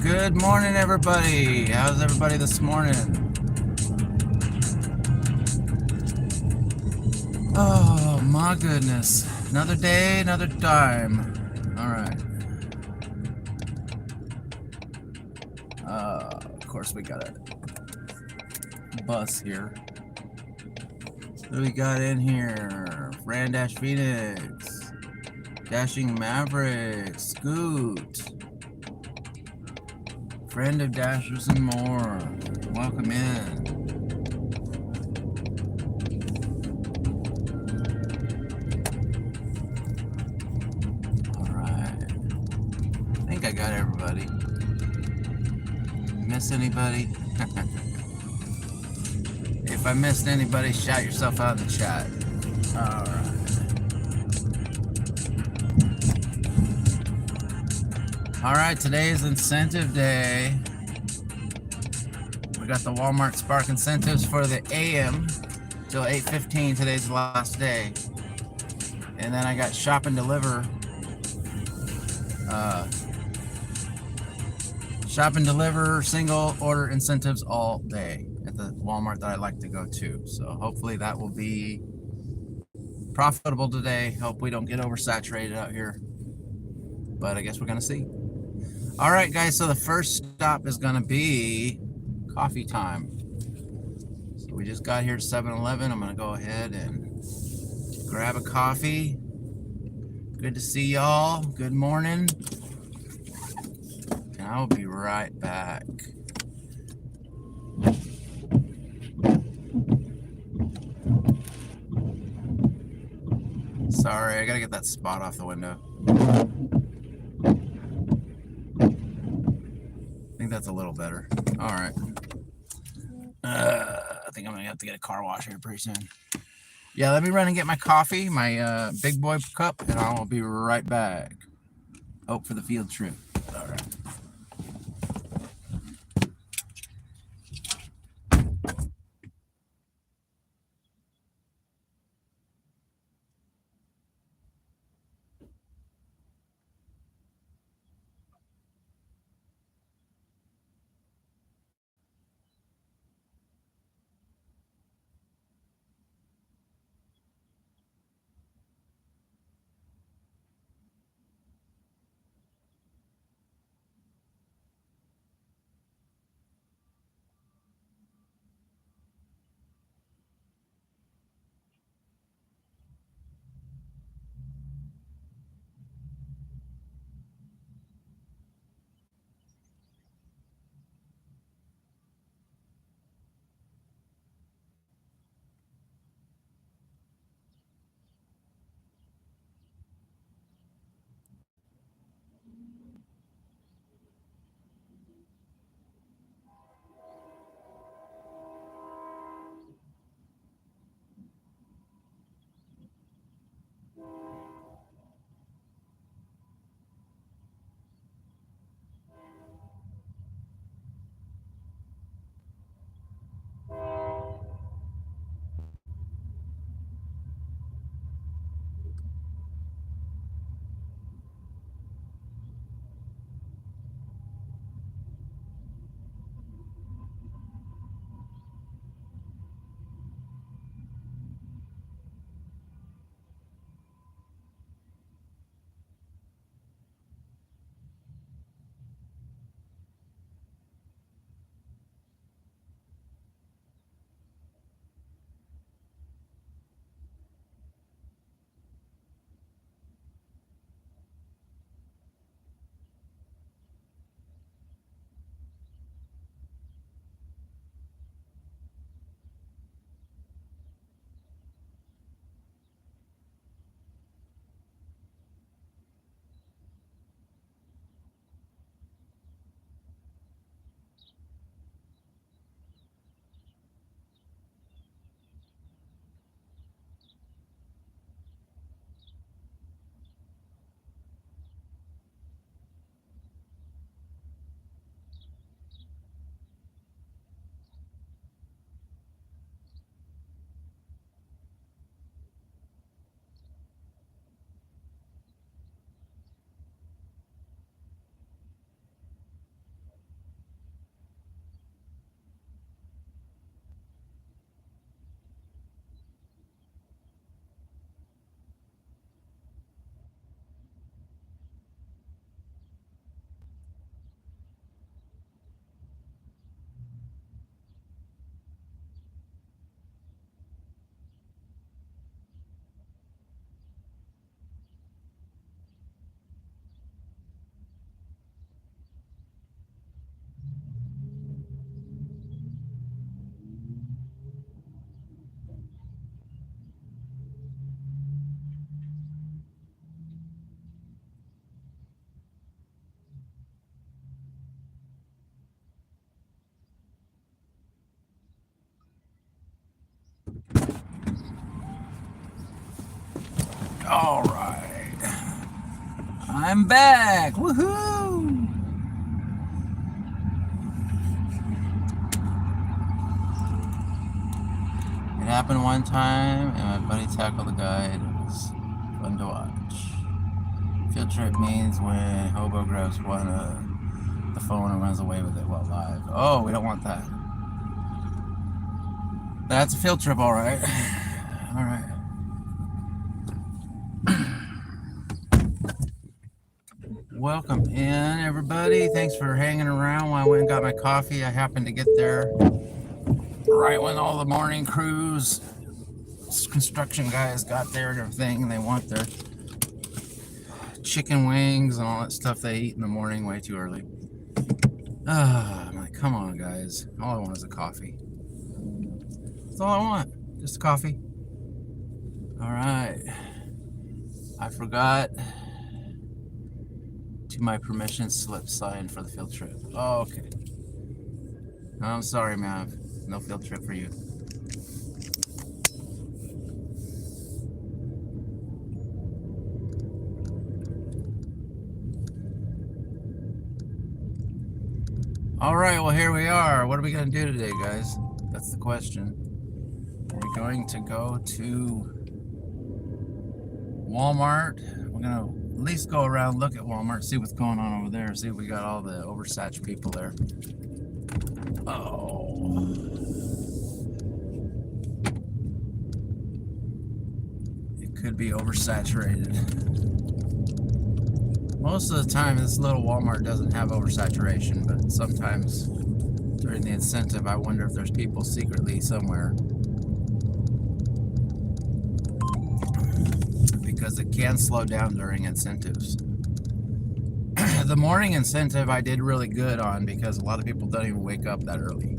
Good morning, everybody. How's everybody this morning? Oh, my goodness. Another day, another dime. All right. Of course, we got a bus here. What do we got in here? Fran Dash Phoenix, Dashing Maverick, Scoot, Friend of Dashers and more. Welcome in. All right. I think I got everybody. Miss anybody? If I missed anybody, shout yourself out in the chat. All right. All right, today is incentive day. We got the Walmart Spark incentives for the AM till 8:15. Today's the last day. And then I got shop and deliver. Shop and deliver single order incentives all day at the Walmart that I like to go to. So hopefully that will be profitable today. Hope we don't get oversaturated out here. But I guess we're going to see. All right, guys. So the first stop is going to be coffee time. So we just got here to 7-Eleven. I'm going to go ahead and grab a coffee. Good to see y'all. Good morning. And I'll be right back. Sorry, I gotta get that spot off the window. I think that's a little better. All right. I think I'm gonna have to get a car wash here pretty soon. Yeah, let me run and get my coffee, my big boy cup, and I will be right back. Hope for the field trip. All right. All right. I'm back. Woohoo! It happened one time, and my buddy tackled the guide. It was fun to watch. Field trip means when hobo grabs the phone and runs away with it while live. Oh, we don't want that. That's a field trip, all right. All right. Welcome in, everybody. Thanks for hanging around while I went and got my coffee. I happened to get there right when all the morning crews, construction guys got there and everything, and they want their chicken wings and all that stuff they eat in the morning way too early. I'm like, come on, guys. All I want is a coffee. That's all I want. Just a coffee. All right. I forgot to my permission slip sign for the field trip. Oh, okay. I'm sorry, man. No field trip for you. All right, well, here we are. What are we going to do today, guys? That's the question. We're going to go to Walmart. We're going to at least go around, look at Walmart, see what's going on over there, see if we got all the oversaturated people there. Oh. It could be oversaturated. Most of the time, this little Walmart doesn't have oversaturation, but sometimes during the incentive, I wonder if there's people secretly somewhere. Because it can slow down during incentives. The morning incentive I did really good on because a lot of people don't even wake up that early.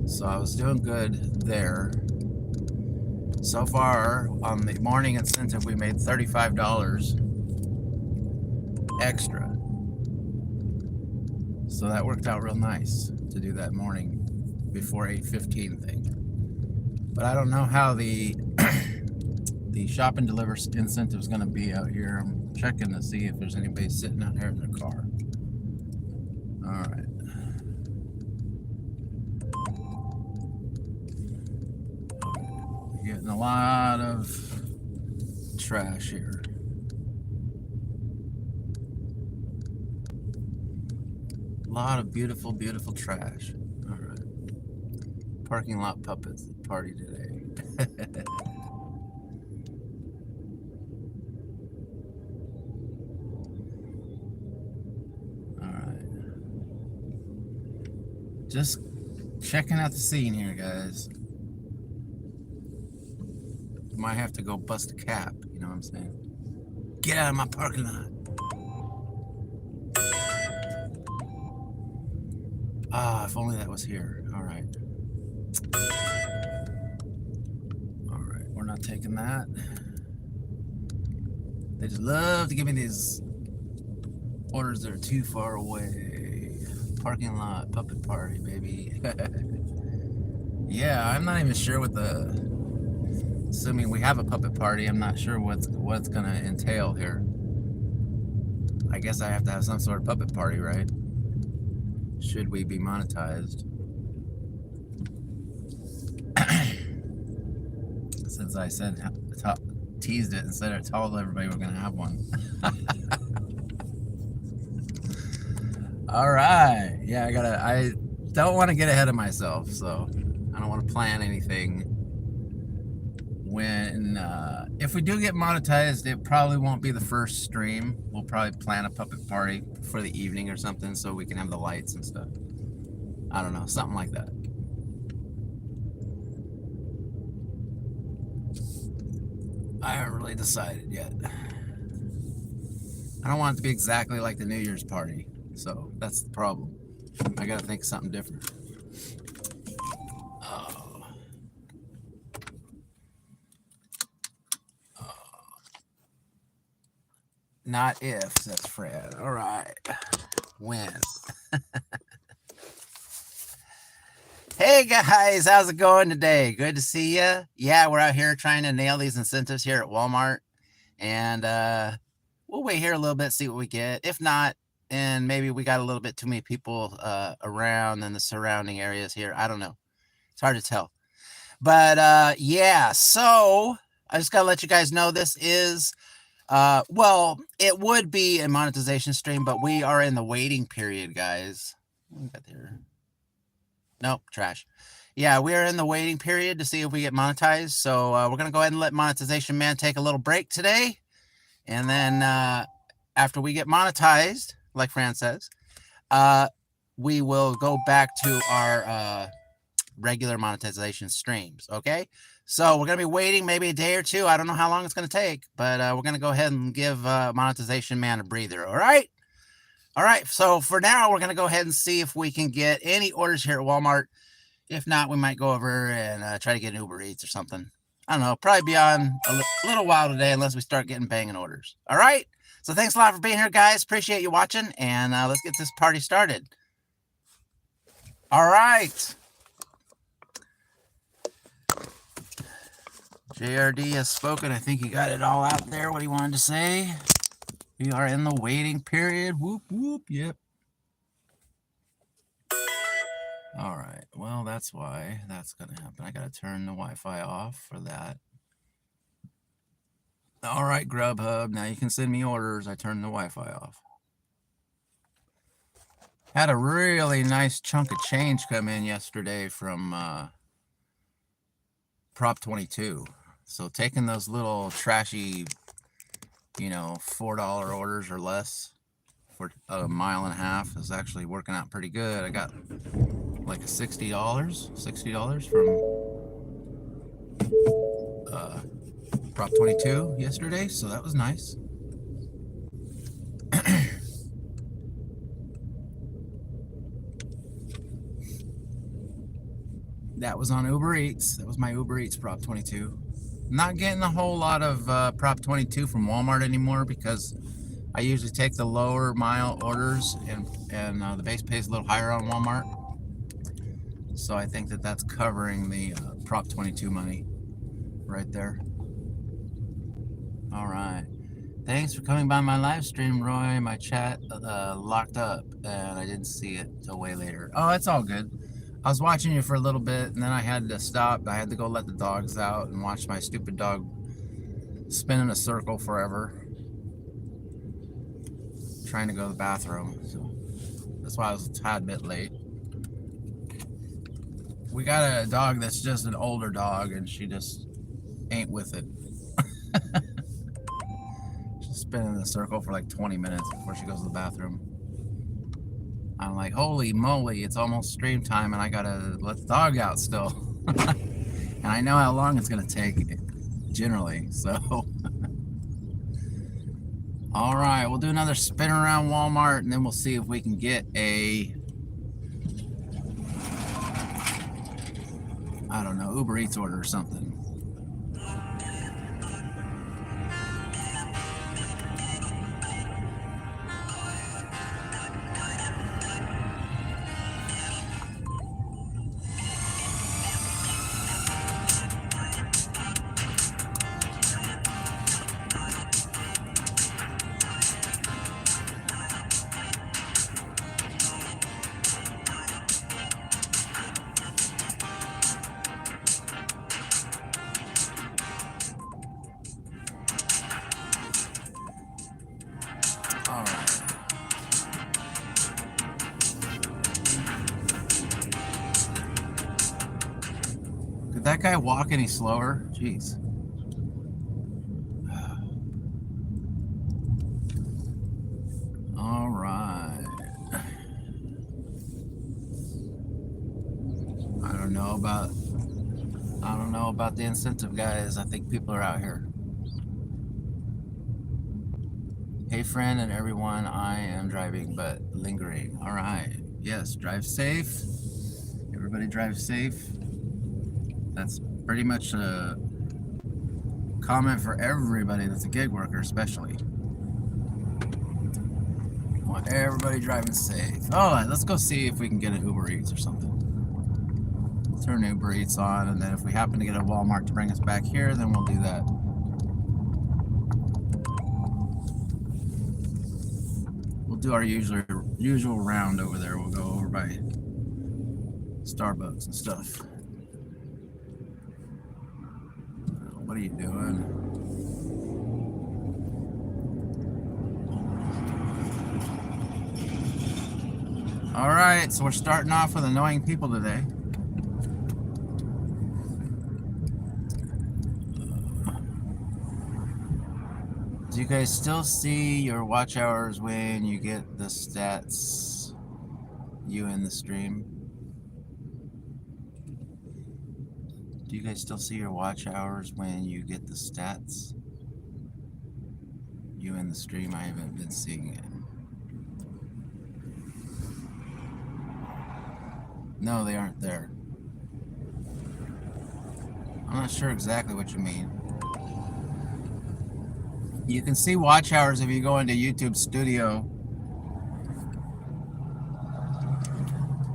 So I was doing good there. So far, on the morning incentive, we made $35 extra. So that worked out real nice to do that morning before 8:15 thing. But I don't know how the the shop and deliver incentive is going to be out here. I'm checking to see if there's anybody sitting out here in their car. All right. Getting a lot of trash here. A lot of beautiful, beautiful trash. All right. Parking lot puppets party today. Just checking out the scene here, guys. Might have to go bust a cap, you know what I'm saying? Get out of my parking lot. Ah, if only that was here. All right. All right, we're not taking that. They just love to give me these orders that are too far away. Parking lot puppet party, baby. Yeah, I'm not even sure what assuming we have a puppet party, I'm not sure what's gonna entail here. I guess I have to have some sort of puppet party, right? Should we be monetized? Since I said, teased it and said I told everybody we're gonna have one. All right, yeah, I don't want to get ahead of myself, so I don't want to plan anything. When if we do get monetized, it probably won't be the first stream. We'll probably plan a puppet party for the evening or something so we can have the lights and stuff. I don't know, something like that. I haven't really decided yet. I don't want it to be exactly like the New Year's party, so that's the problem. I gotta think of something different. Not if, says Fred. All right. When? Hey guys, how's it going today? Good to see you. Yeah, we're out here trying to nail these incentives here at Walmart, and we'll wait here a little bit, see what we get. If not, and maybe we got a little bit too many people around in the surrounding areas here. I don't know. It's hard to tell. But yeah, so I just gotta let you guys know this is well, it would be a monetization stream, but we are in the waiting period, guys. What we got there? Nope, trash. Yeah, we are in the waiting period to see if we get monetized. So we're going to go ahead and let Monetization Man take a little break today. And then after we get monetized, like Fran says, we will go back to our regular monetization streams. Okay. So we're going to be waiting maybe a day or two. I don't know how long it's going to take, but we're going to go ahead and give Monetization Man a breather. All right. All right, so for now, we're going to go ahead and see if we can get any orders here at Walmart. If not, we might go over and try to get an UberEats or something. I don't know, probably be on a little while today unless we start getting banging orders. All right, so thanks a lot for being here, guys. Appreciate you watching, and let's get this party started. All right. JRD has spoken. I think he got it all out there, what he wanted to say. We are in the waiting period. Whoop, whoop, yep. All right, well, that's why that's going to happen. I got to turn the Wi-Fi off for that. All right, GrubHub, now you can send me orders. I turned the Wi-Fi off. Had a really nice chunk of change come in yesterday from Prop 22. So taking those little trashy, you know, $4 orders or less for a mile and a half is actually working out pretty good. I got like a $60 from Prop 22 yesterday, so that was nice. That was on UberEats. That was my UberEats Prop 22. Not getting a whole lot of Prop 22 from Walmart anymore because I usually take the lower mile orders and the base pay is a little higher on Walmart. So I think that that's covering the Prop 22 money right there. All right. Thanks for coming by my live stream, Roy. My chat locked up and I didn't see it till way later. Oh, it's all good. I was watching you for a little bit, and then I had to stop. I had to go let the dogs out and watch my stupid dog spin in a circle forever, trying to go to the bathroom. So that's why I was a tad bit late. We got a dog that's just an older dog, and she just ain't with it. She's spinning in a circle for like 20 minutes before she goes to the bathroom. I'm like, holy moly, it's almost stream time and I gotta let the dog out still. And I know how long it's gonna take generally, so. All right, we'll do another spin around Walmart and then we'll see if we can get a, I don't know, UberEats order or something. Did that guy walk any slower? Jeez. All right. I don't know about the incentive, guys. I think people are out here. Hey, friend and everyone, I am driving, but lingering. All right. Yes, drive safe. Everybody drive safe. That's pretty much a comment for everybody that's a gig worker, especially. I want everybody driving safe. All right, let's go see if we can get an UberEats or something. turn UberEats on, and then if we happen to get a Walmart to bring us back here, then we'll do that. We'll do our usual round over there. We'll go over by Starbucks and stuff. What are you doing? All right, so we're starting off with annoying people today. Do you guys still see your watch hours when you get the stats, you in the stream? Do you guys still see your watch hours when you get the stats, you in the stream? I haven't been seeing it. No, they aren't there. I'm not sure exactly what you mean. You can see watch hours if you go into YouTube Studio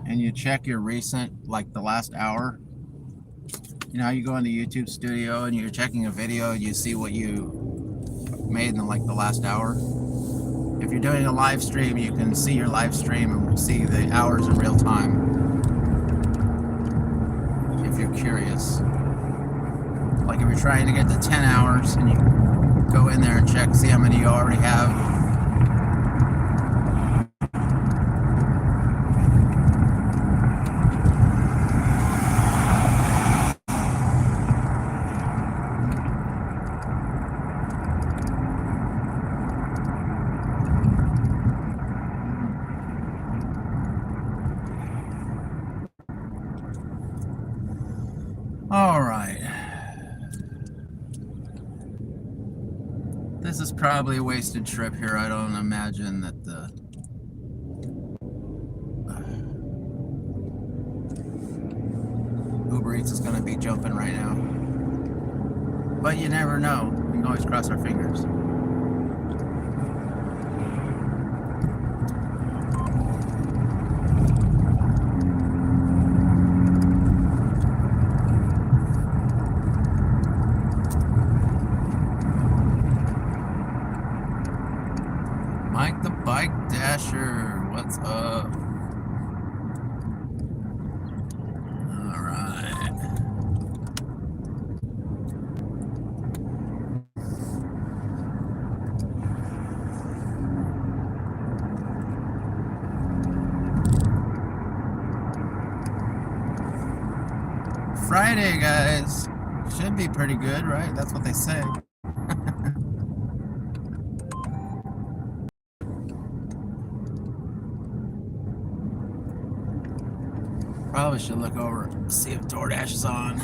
and you check your recent, like the last hour. You know how you go into YouTube Studio and you're checking a video and you see what you made in like the last hour? If you're doing a live stream, you can see your live stream and see the hours in real time. If you're curious. Like if you're trying to get to 10 hours and you go in there and check, see how many you already have. All right. This is probably a wasted trip here. I don't imagine that the UberEats is going to be jumping right now. But you never know. We can always cross our fingers. Mike the Bike Dasher, what's up? All right. Friday, guys. Should be pretty good, right? That's what they say. Probably should look over and see if Doordash is on.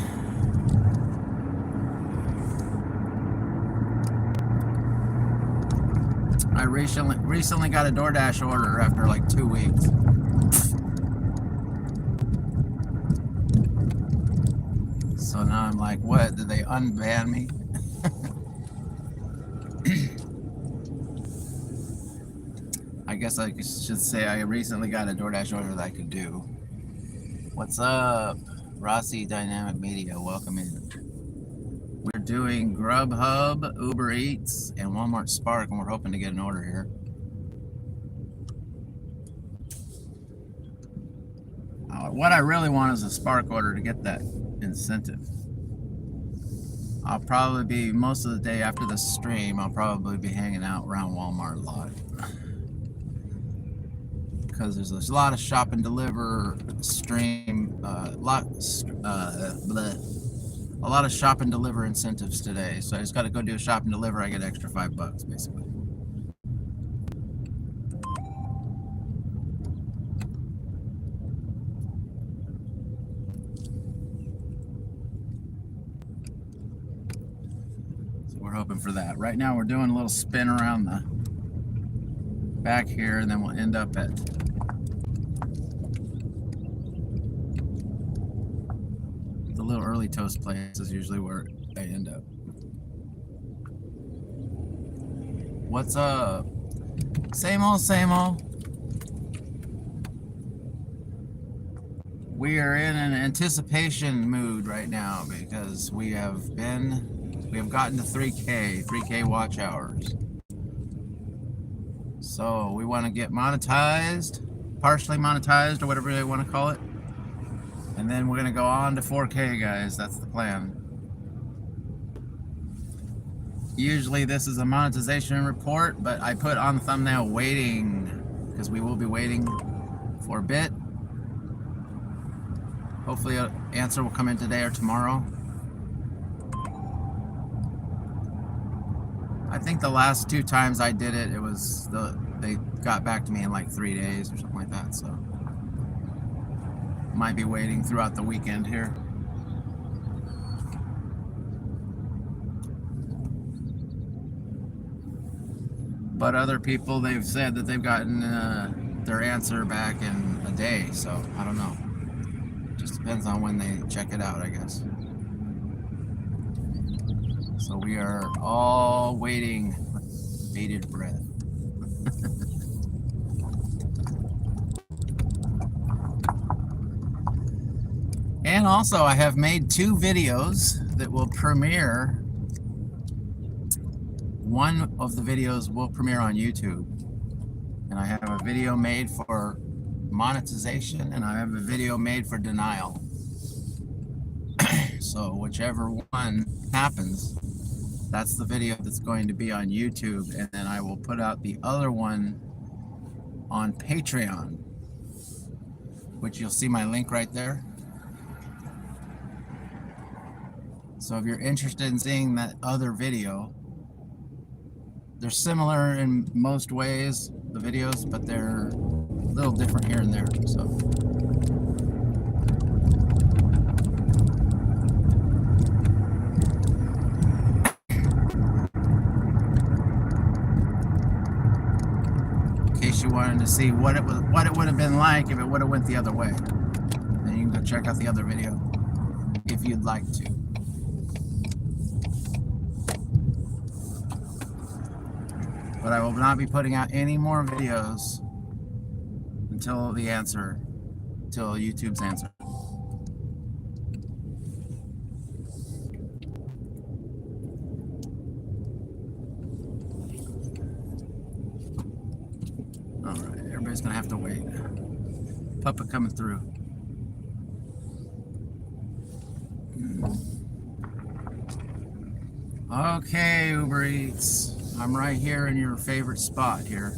I recently got a Doordash order after like 2 weeks. So now I'm like, what? Did they unban me? I guess I should say I recently got a Doordash order that I could do. What's up, Rossi Dynamic Media? Welcome in. We're doing GrubHub, UberEats, and Walmart Spark, and we're hoping to get an order here. What I really want is a Spark order to get that incentive. I'll probably be, most of the day after the stream, I'll probably be hanging out around Walmart a lot. Because there's a lot of shop and deliver stream, a lot of shop and deliver incentives today. So I just got to go do a shop and deliver. I get extra $5 basically. So we're hoping for that. Right now we're doing a little spin around the back here, and then we'll end up at the little early toast place is usually where I end up. What's up? Same old, same old. We are in an anticipation mood right now because we have gotten to 3K watch hours. So we want to get monetized, partially monetized, or whatever they want to call it. And then we're going to go on to 4K, guys. That's the plan. Usually this is a monetization report, but I put on the thumbnail waiting because we will be waiting for a bit. Hopefully an answer will come in today or tomorrow. I think the last 2 times I did it, they got back to me in like 3 days or something like that. So might be waiting throughout the weekend here. But other people, they've said that they've gotten their answer back in a day. So I don't know. Just depends on when they check it out, I guess. So we are all waiting with bated breath. And also I have made 2 videos that will premiere. One of the videos will premiere on YouTube. And I have a video made for monetization, and I have a video made for denial. So whichever one happens, that's the video that's going to be on YouTube, and then I will put out the other one on Patreon, which you'll see my link right there. So if you're interested in seeing that other video, they're similar in most ways, the videos, but they're a little different here and there. So in case you wanted to see what it would have been like if it would have went the other way, then you can go check out the other video if you'd like to. But I will not be putting out any more videos until YouTube's answer. All right, everybody's gonna have to wait. Puppet coming through. Okay, UberEats. I'm right here in your favorite spot here.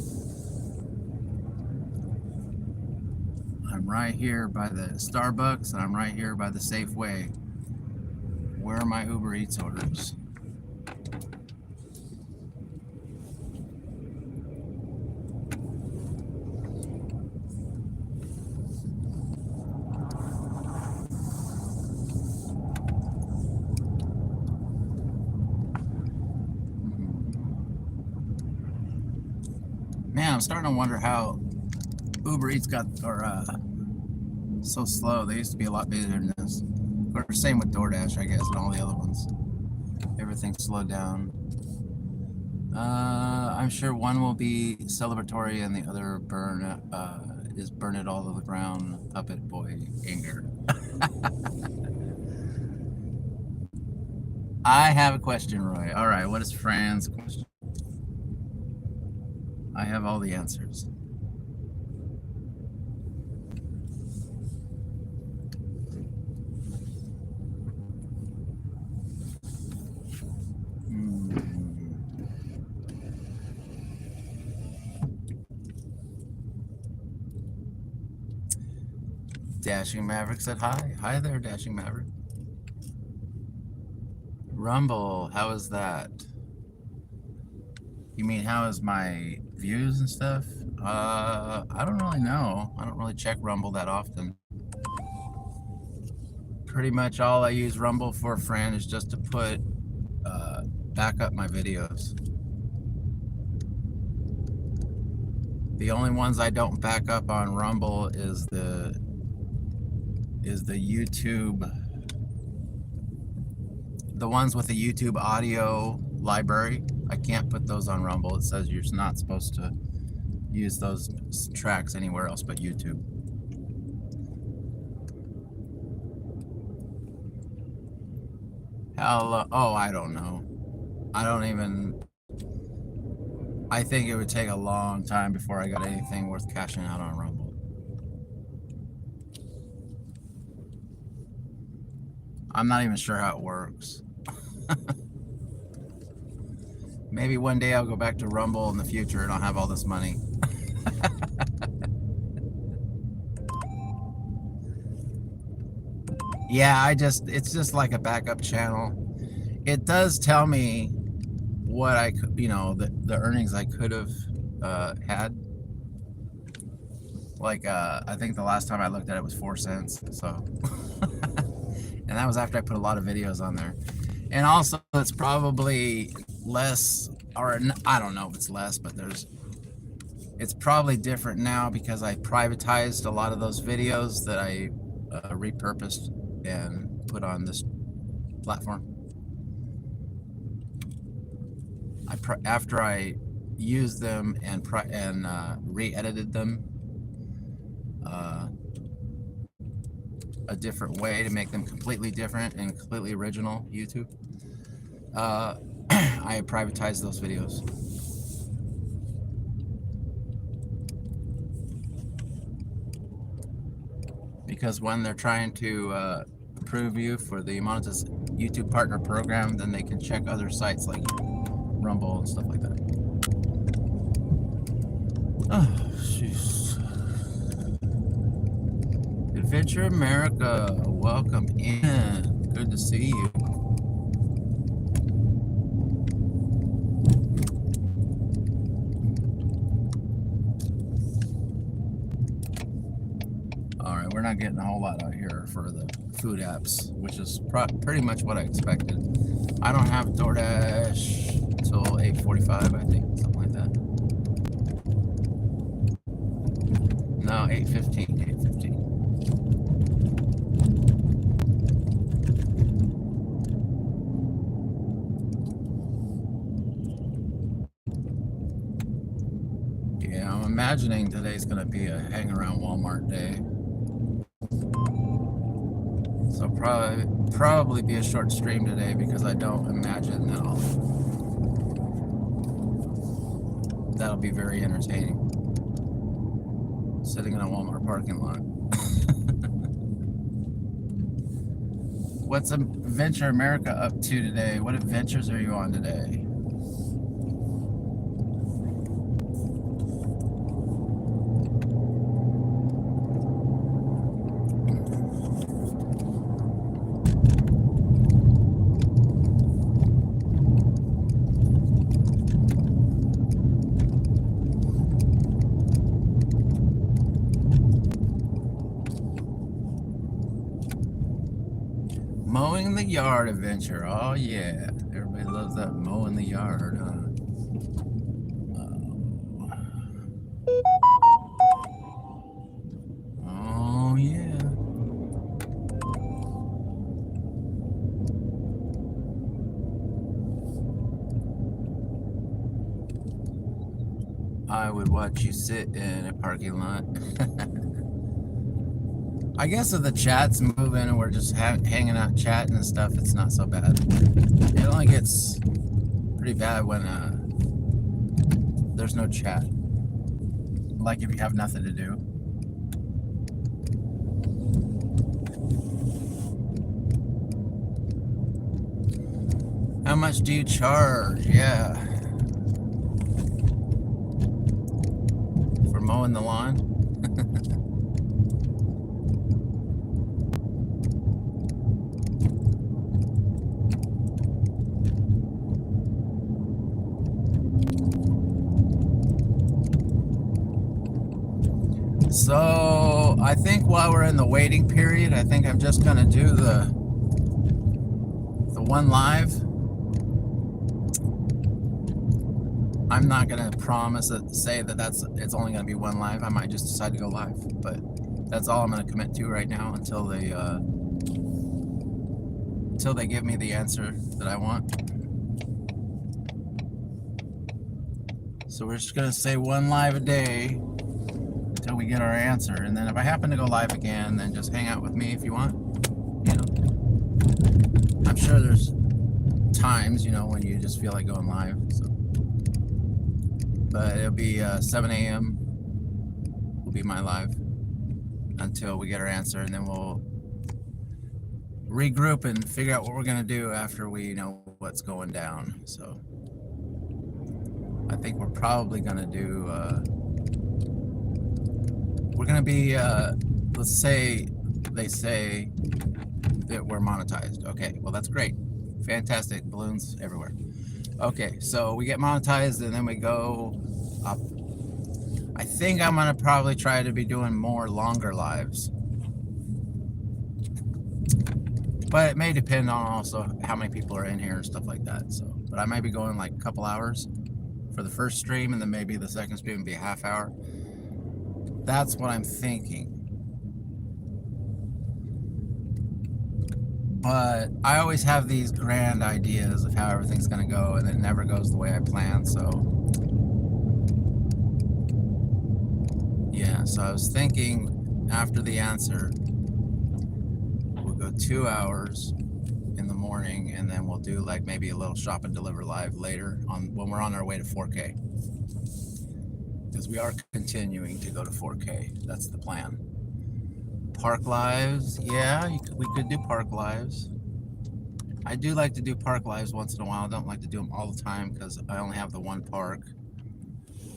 I'm right here by the Starbucks, and I'm right here by the Safeway. Where are my UberEats orders? Man, I'm starting to wonder how UberEats got so slow. They used to be a lot busier than this. Of course, same with Doordash, I guess, and all the other ones. Everything slowed down. I'm sure one will be celebratory and the other is burn it all to the ground. Puppet boy anger. I have a question, Roy. All right, what is Fran's question? I have all the answers. Dashing Maverick said hi. Hi there, Dashing Maverick. Rumble, how is that? You mean how is my views and stuff? I don't really know. I don't really check Rumble that often. Pretty much all I use Rumble for, Fran, is just to put back up my videos. The only ones I don't back up on Rumble is the YouTube, the ones with the YouTube audio library. I can't put those on Rumble. It says you're not supposed to use those tracks anywhere else but YouTube. Hello. Oh, I don't know. I don't even. I think it would take a long time before I got anything worth cashing out on Rumble. I'm not even sure how it works. Maybe one day I'll go back to Rumble in the future and I'll have all this money. Yeah, it's just like a backup channel. It does tell me what I could, the earnings I could have had. Like, I think the last time I looked at it was 4 cents. So, and that was after I put a lot of videos on there. And also, it's probably less, or I don't know if it's less, but it's probably different now because I privatized a lot of those videos that I repurposed and put on this platform. After I used them and re-edited them a different way to make them completely different and completely original YouTube, I privatized those videos. Because when they're trying to approve you for the monetize YouTube partner program, then they can check other sites like Rumble and stuff like that. Oh, jeez. Adventure America, welcome in. Good to see you. Alright, we're not getting a whole lot out here for the food apps, which is pretty much what I expected. I don't have Doordash until 8:45, I think, something like that. No, 8:15. Yeah, I'm imagining today's going to be a hang around Walmart day. So probably be a short stream today because I don't imagine that'll be very entertaining. Sitting in a Walmart parking lot. What's Adventure America up to today? What adventures are you on today? Mowing the yard adventure. Oh yeah, everybody loves that mowing the yard, huh? Oh yeah. I would watch you sit in a parking lot. I guess if the chat's moving and we're just hanging out chatting and stuff, it's not so bad. It only gets pretty bad when there's no chat. Like if you have nothing to do. How much do you charge? Yeah. For mowing the lawn? So I think while we're in the waiting period, I think I'm just gonna do the one live. I'm not gonna say that it's only gonna be one live. I might just decide to go live, but that's all I'm gonna commit to right now until they give me the answer that I want. So we're just gonna say one live a day until we get our answer, and then if I happen to go live again, then just hang out with me if you want. You know, I'm sure there's times, you know, when you just feel like going live. So, but it'll be 7 a.m. will be my live until we get our answer, and then we'll regroup and figure out what we're gonna do after we know what's going down. So I think we're probably gonna do we're gonna be let's say they say that we're monetized. Okay, well that's great, fantastic, balloons everywhere. Okay, so we get monetized and then we go up. I think I'm gonna probably try to be doing more longer lives, but it may depend on also how many people are in here and stuff like that. So, but I might be going like a couple hours for the first stream, and then maybe the second stream would be a half hour. That's what I'm thinking. But I always have these grand ideas of how everything's gonna go, and it never goes the way I plan. So yeah, so I was thinking after the answer, we'll go 2 hours in the morning, and then we'll do like maybe a little shop and deliver live later on when we're on our way to 4K. Because we are continuing to go to 4K. That's the plan. Park lives, yeah, we could do park lives. I do like to do park lives once in a while. I don't like to do them all the time because I only have the one park.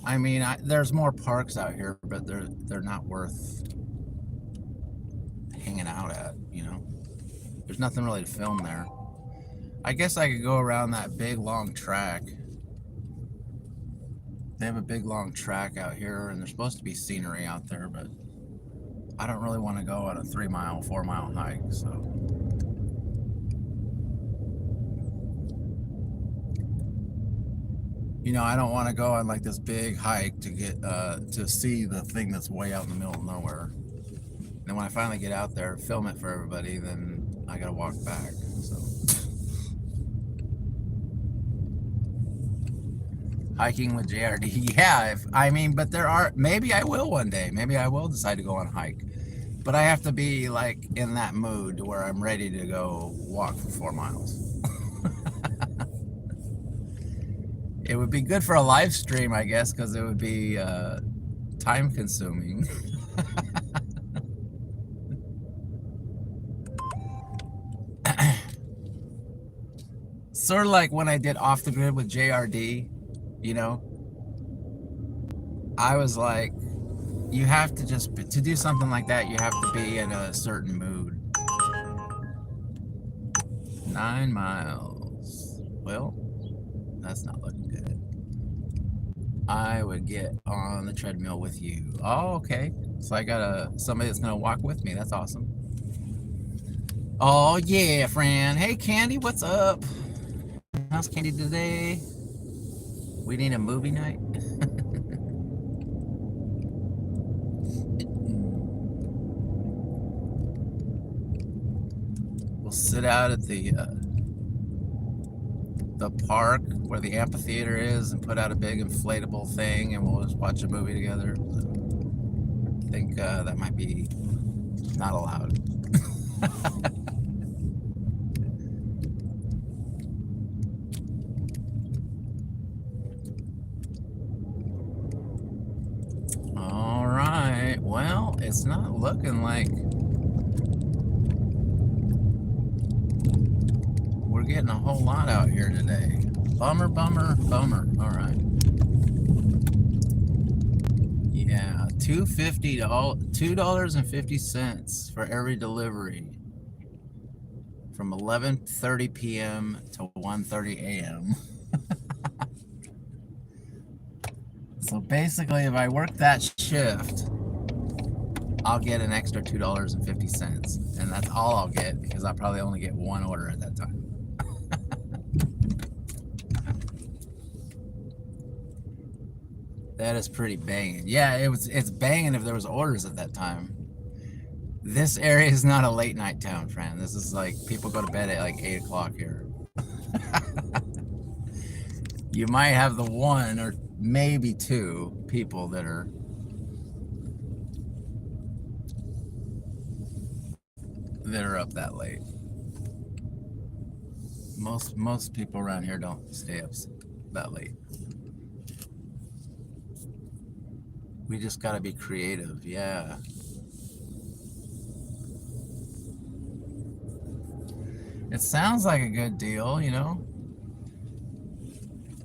I mean, there's more parks out here, but they're not worth hanging out at, you know. There's nothing really to film there. I guess I could go around that big long track. They have a big long track out here, and there's supposed to be scenery out there, but I don't really want to go on a 3-mile, 4-mile hike, so. You know, I don't want to go on like this big hike to get to see the thing that's way out in the middle of nowhere. And when I finally get out there, film it for everybody, then I gotta walk back. So hiking with JRD, yeah. I mean, but there are, maybe I will one day. Maybe I will decide to go on a hike. But I have to be like in that mood to where I'm ready to go walk for 4 miles. It would be good for a live stream, I guess, because it would be time consuming. Sort of like when I did Off the Grid with JRD, you know, I was like, you have to just, to do something like that, you have to be in a certain mood. 9 miles. Well, that's not looking good. I would get on the treadmill with you. Oh, okay. So I got somebody that's gonna walk with me. That's awesome. Oh yeah, friend. Hey Candy, what's up? How's Candy today? We need a movie night. We'll sit out at the park where the amphitheater is and put out a big inflatable thing, and we'll just watch a movie together. I think that might be not allowed. All right, well, it's not looking like we're getting a whole lot out here today. Bummer, bummer, bummer. All right. Yeah, $2.50 for every delivery from 11:30 p.m. to 1:30 a.m. So basically, if I work that shift, I'll get an extra $2.50, and that's all I'll get because I'll probably only get one order at that time. That is pretty banging. Yeah, it's banging if there was orders at that time. This area is not a late night town, friend. This is like people go to bed at like 8 o'clock here. You might have the one or maybe two people that are up that late. Most people around here don't stay up that late. We just got to be creative. Yeah. It sounds like a good deal, you know.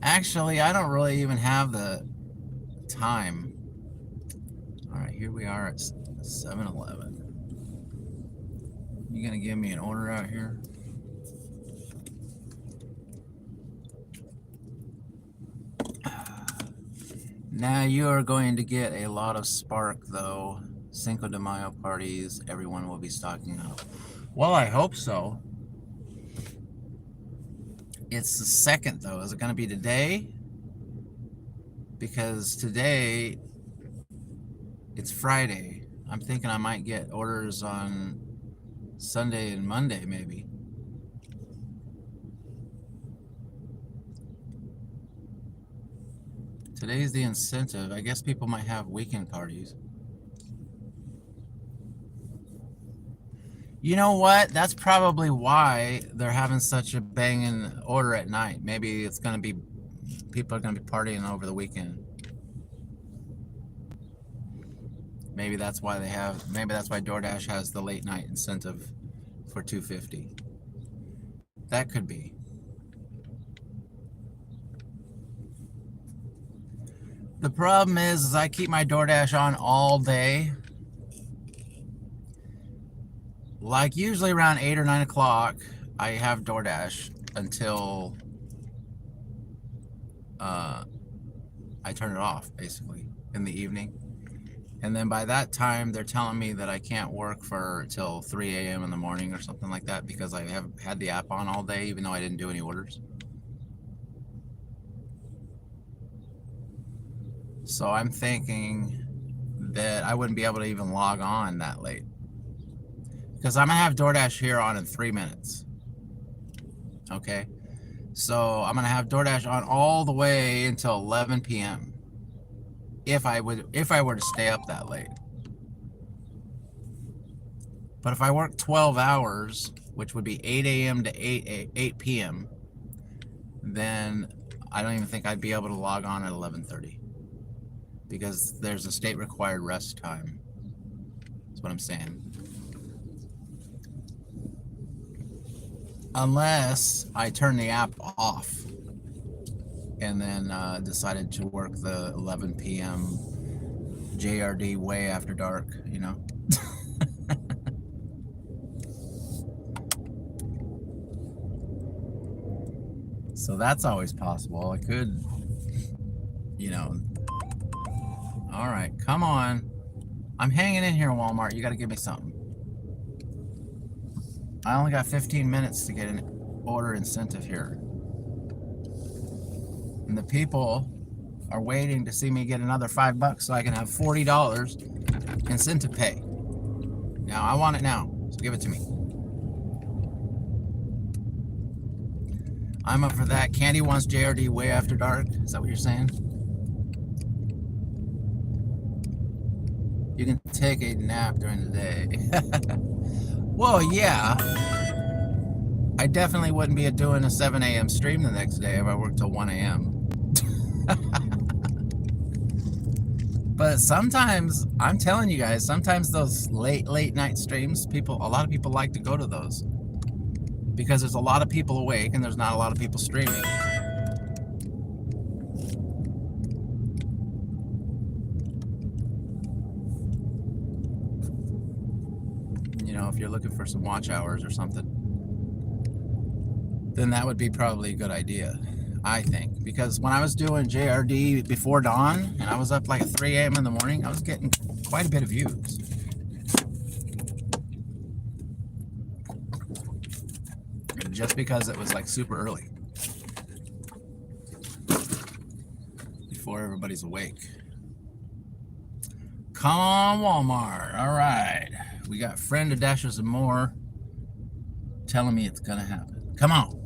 Actually, I don't really even have the time. All right, here we are at 7-Eleven. You gonna give me an order out here? Now you are going to get a lot of Spark though. Cinco de Mayo parties, everyone will be stocking up. Well, I hope so. It's the 2nd though. Is it going to be today? Because today it's Friday. I'm thinking I might get orders on Sunday and Monday maybe. Today's the incentive. I guess people might have weekend parties. You know what? That's probably why they're having such a banging order at night. Maybe it's going to be, people are going to be partying over the weekend. Maybe that's why they have, maybe that's why DoorDash has the late night incentive for $2.50. That could be. The problem is I keep my DoorDash on all day. Like usually around 8 or 9 o'clock, I have DoorDash until I turn it off, basically, in the evening. And then by that time, they're telling me that I can't work for till 3 a.m. in the morning or something like that because I have had the app on all day, even though I didn't do any orders. So I'm thinking that I wouldn't be able to even log on that late. Because I'm going to have DoorDash here on in 3 minutes. Okay? So I'm going to have DoorDash on all the way until 11 p.m. If I were to stay up that late. But if I work 12 hours, which would be 8 a.m. to 8 p.m., then I don't even think I'd be able to log on at 11:30. Because there's a state required rest time. That's what I'm saying. Unless I turn the app off and then decided to work the 11 p.m. JRD way after dark, you know. So that's always possible. I could, you know. All right, come on. I'm hanging in here, Walmart. You got to give me something. I only got 15 minutes to get an order incentive here. And the people are waiting to see me get another $5 so I can have $40 incentive pay. Now, I want it now, so give it to me. I'm up for that. Candy wants JRD way after dark. Is that what you're saying? You can take a nap during the day. Well, yeah. I definitely wouldn't be doing a 7 a.m. stream the next day if I worked till 1 a.m. But sometimes, I'm telling you guys, sometimes those late night streams, a lot of people like to go to those. Because there's a lot of people awake and there's not a lot of people streaming. You know, if you're looking for some watch hours or something, then that would be probably a good idea, I think. Because when I was doing JRD before dawn, and I was up like at 3 a.m. in the morning, I was getting quite a bit of views. Just because it was like super early. Before everybody's awake. Come on, Walmart. All right. We got friend of Dashers and more telling me it's going to happen. Come on.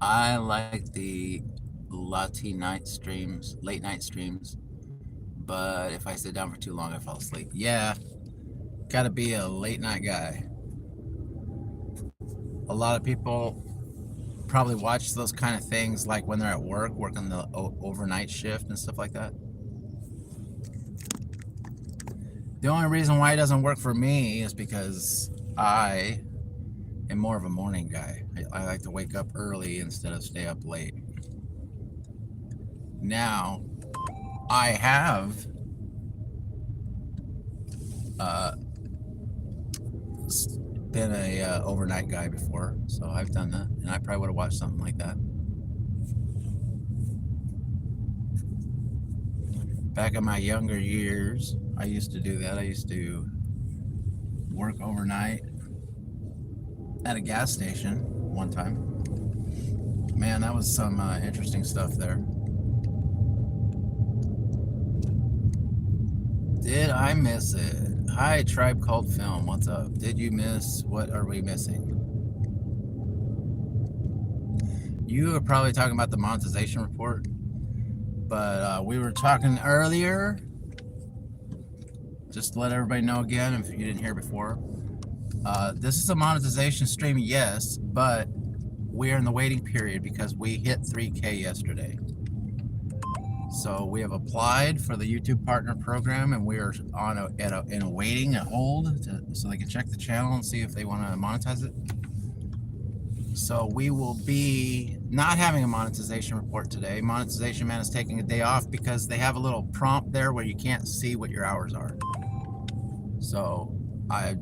I like the late night streams, but if I sit down for too long, I fall asleep. Yeah, Gotta be a late night guy. A lot of people probably watch those kind of things like when they're at work, working the overnight shift and stuff like that. The only reason why it doesn't work for me is because I am more of a morning guy. I like to wake up early instead of stay up late. Now, I have been a overnight guy before, so I've done that, and I probably would have watched something like that. Back in my younger years, I used to do that. I used to work overnight at a gas station one time. Man, that was some interesting stuff there. Did I miss it? Hi, Tribe Called Film. What's up? Did you miss? What are we missing? You are probably talking about the monetization report, but we were talking earlier. Just to let everybody know again, if you didn't hear before, this is a monetization stream, yes, but we are in the waiting period because we hit 3K yesterday. So we have applied for the YouTube Partner Program, and we are on in a waiting, a hold, so they can check the channel and see if they want to monetize it. So we will be not having a monetization report today. Monetization Man is taking a day off because they have a little prompt there where you can't see what your hours are. So I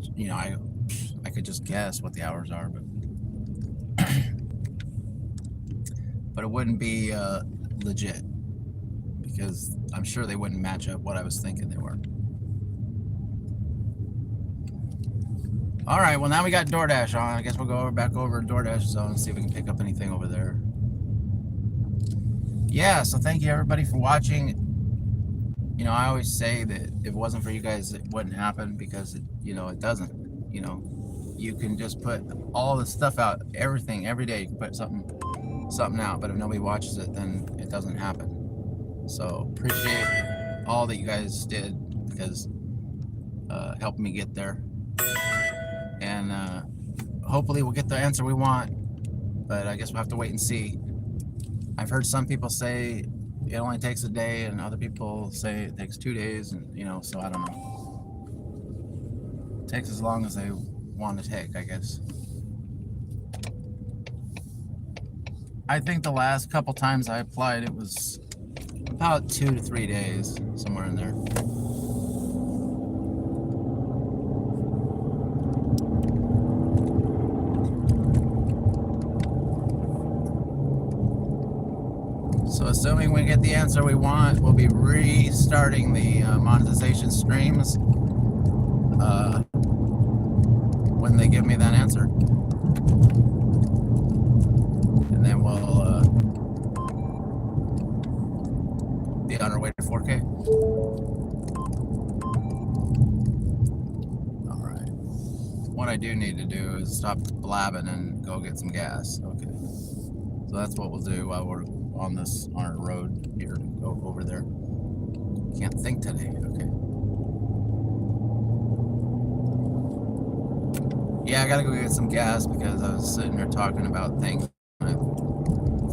could just guess what the hours are, but it wouldn't be legit, because I'm sure they wouldn't match up what I was thinking they were. All right, well, now we got Doordash on. I guess we'll go back over to Doordash zone and see if we can pick up anything over there. Yeah, so thank you everybody for watching. You know, I always say that if it wasn't for you guys, it wouldn't happen, because it doesn't. You can just put all the stuff out, everything, every day. You can put something out, but if nobody watches it, then it doesn't happen. So appreciate all that you guys did, because helped me get there, and hopefully we'll get the answer we want, but I guess we'll have to wait and see. I've heard some people say it only takes a day, and other people say it takes 2 days, and so I don't know. It takes as long as they want to take, I guess. I think the last couple times I applied, it was about 2 to 3 days, somewhere in there. So assuming we get the answer we want, we'll be restarting the monetization streams when they give me that answer. And then we'll be on our way to 4K. All right. What I do need to do is stop blabbing and go get some gas. Okay. So that's what we'll do while we're on our road here to go over there. Can't think today. Okay. Yeah, I gotta go get some gas because I was sitting there talking about things and I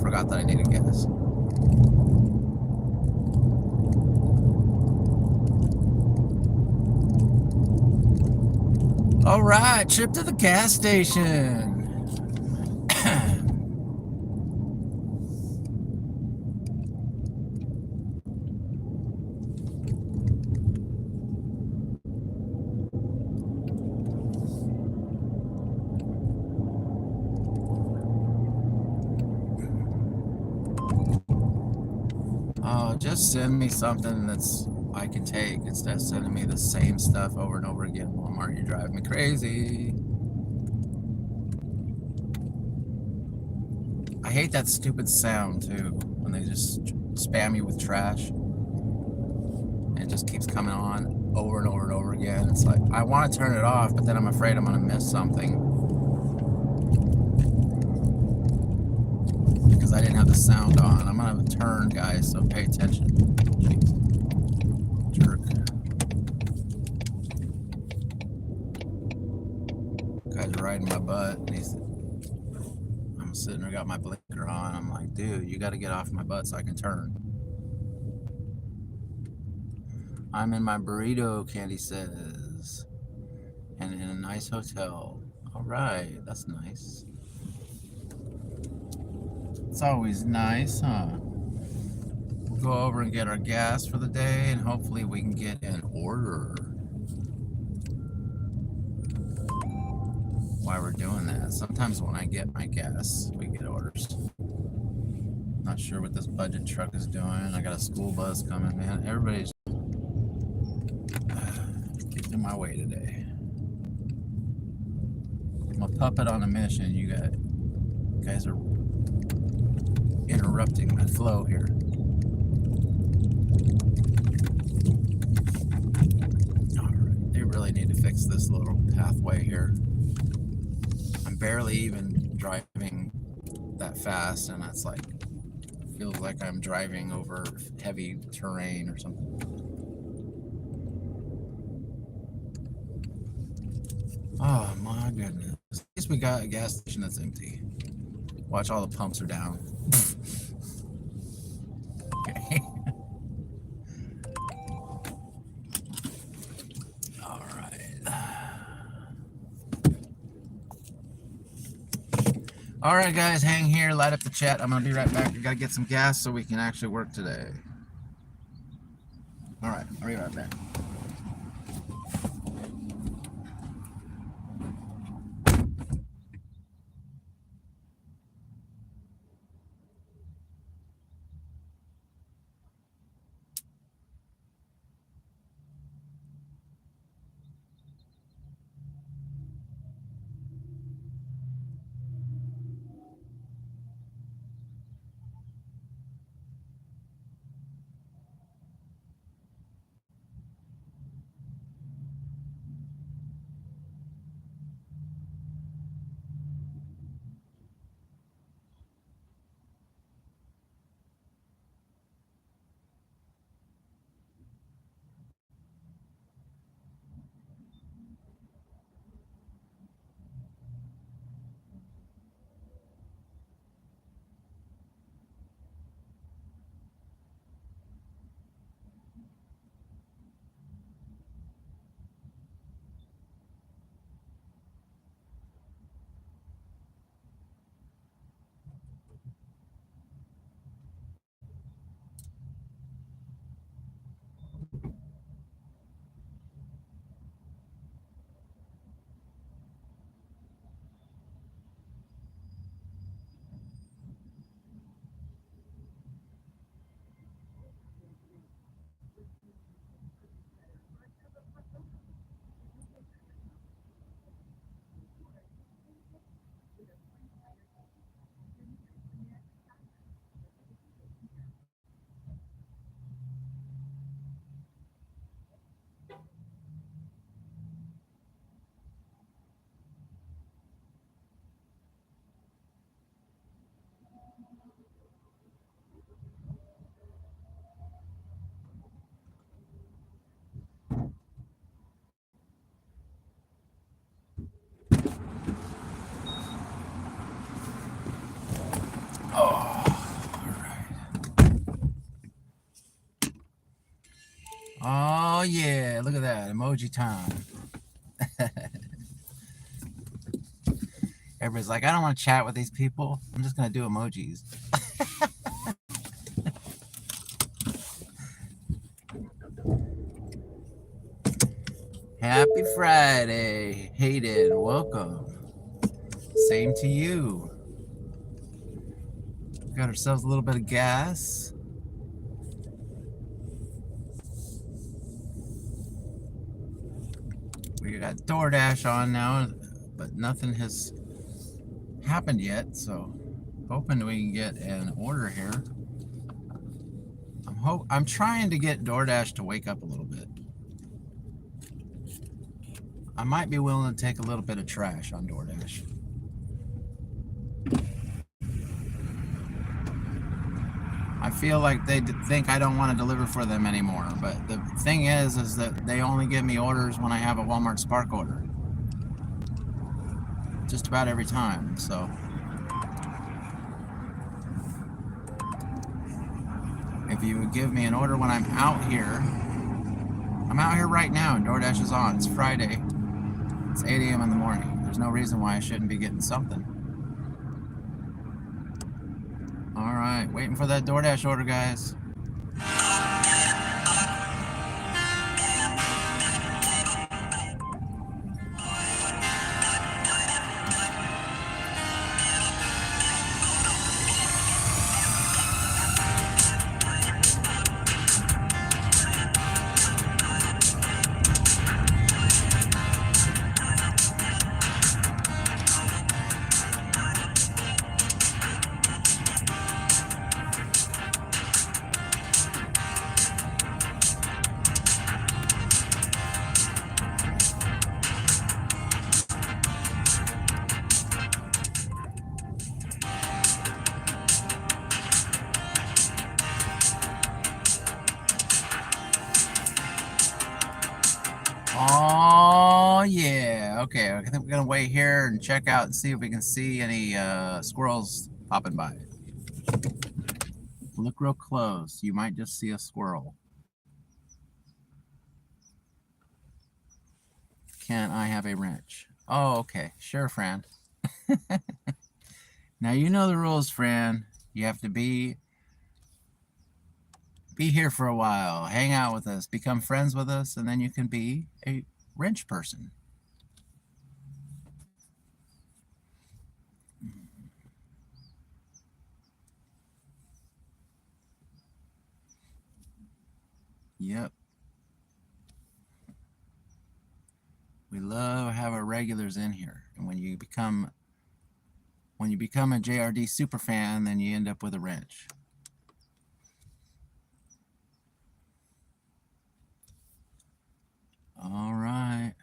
forgot that I needed gas. All right, trip to the gas station. Just send me something that's I can take instead of sending me the same stuff over and over again. Walmart, you're driving me crazy. I hate that stupid sound too, when they just spam you with trash. And it just keeps coming on over and over and over again. It's like, I want to turn it off, but then I'm afraid I'm going to miss something, because I didn't have the sound on. I'm going to turn, guys, so pay attention. Jeez. Jerk. riding my butt. I'm sitting there, got my blinker on. I'm like, dude, you got to get off my butt so I can turn. I'm in my burrito, Candy says, and in a nice hotel. All right, that's nice. It's always nice, huh? We'll go over and get our gas for the day, and hopefully we can get an order while we're doing that. Sometimes when I get my gas, we get orders. Not sure what this budget truck is doing. I got a school bus coming, man. Everybody's getting in my way today. I'm a puppet on a mission. You guys are interrupting my flow here. Alright, they really need to fix this little pathway here. I'm barely even driving that fast, and it's like, feels like I'm driving over heavy terrain or something. Oh my goodness. At least we got a gas station that's empty. Watch, all the pumps are down. Okay. All right, guys, hang here, light up the chat. I'm gonna be right back. We gotta get some gas so we can actually work today. All right, I'll be right back. Oh yeah, look at that, emoji time. Everybody's like, I don't want to chat with these people. I'm just going to do emojis. Happy Friday, Hayden, welcome. Same to you. Got ourselves a little bit of gas. We got Doordash on now, but nothing has happened yet, so hoping we can get an order here. I'm trying to get Doordash to wake up a little bit. I might be willing to take a little bit of trash on Doordash. I feel like they think I don't want to deliver for them anymore, but the thing is that they only give me orders when I have a Walmart Spark order. just about every time. So if you would give me an order when I'm out here right now and DoorDash is on. It's Friday. It's 8 a.m. in the morning. There's no reason why I shouldn't be getting something. All right, waiting for that DoorDash order, guys. Oh yeah, okay. I think we're gonna wait here and check out and see if we can see any squirrels popping by. Look real close. You might just see a squirrel. Can I have a wrench? Oh, okay. Sure, Fran. Now you know the rules, Fran. You have to be here for a while, hang out with us, become friends with us, and then you can be a wrench person. Yep. We love to have our regulars in here. And when you become a JRD super fan, then you end up with a wrench. All right.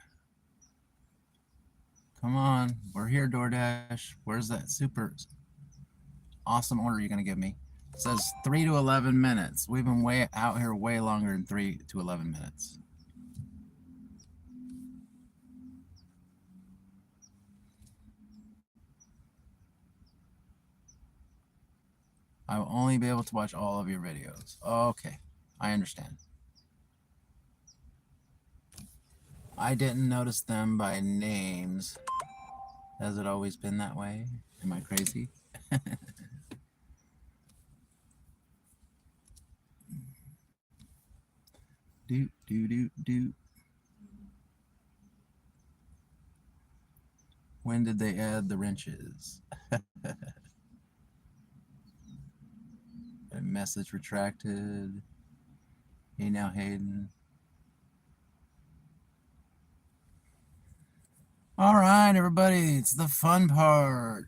Come on. We're here, DoorDash. Where's that super awesome order you're going to give me? It says 3 to 11 minutes. We've been out here way longer than 3 to 11 minutes. I will only be able to watch all of your videos. Okay. I understand. I didn't notice them by names. Has it always been that way? Am I crazy? Do. When did they add the wrenches? A message retracted. Hey now, Hayden. All right, everybody, it's the fun part.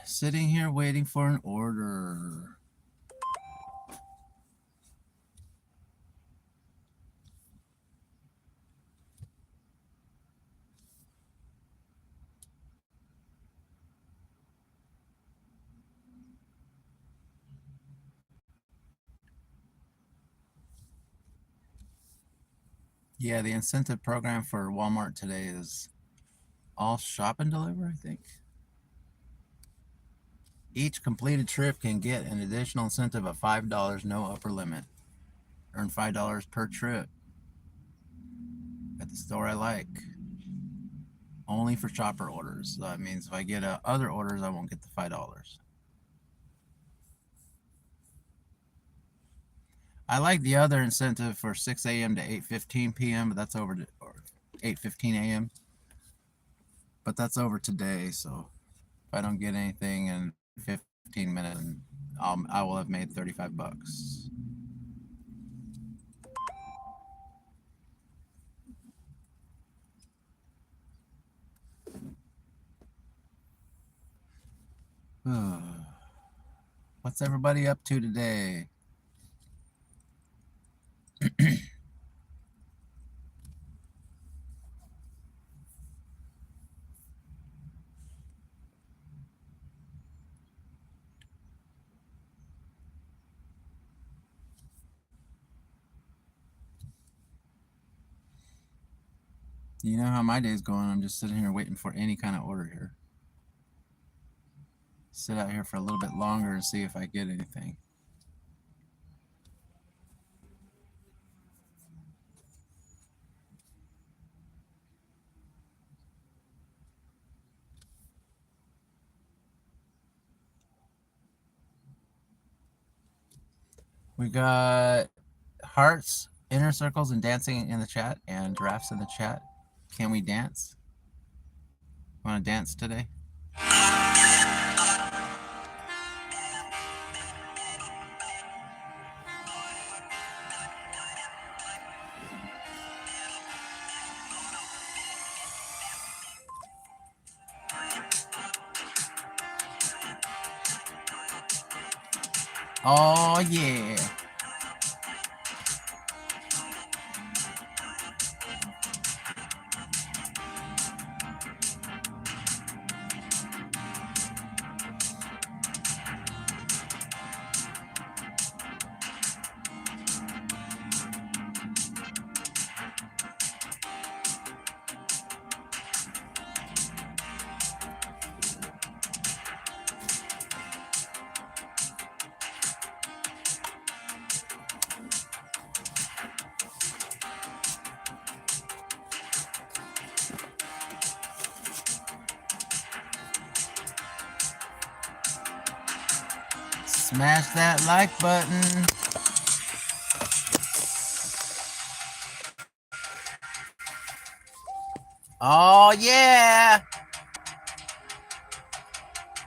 Sitting here waiting for an order. Yeah, the incentive program for Walmart today is all shop and deliver, I think. Each completed trip can get an additional incentive of $5, no upper limit. Earn $5 per trip at the store I like. Only for shopper orders. So that means if I get other orders, I won't get the $5. I like the other incentive for 6 a.m. to 8:15 p.m., but that's over to 8:15 a.m. But that's over today, so if I don't get anything in 15 minutes, I will have made 35 bucks. What's everybody up to today? You know how my day's going. I'm just sitting here waiting for any kind of order here. sit out here for a little bit longer and see if I get anything. We got hearts, inner circles, and dancing in the chat, and giraffes in the chat. Can we dance? Want to dance today? Oh, yeah. Smash that like button. Oh, yeah.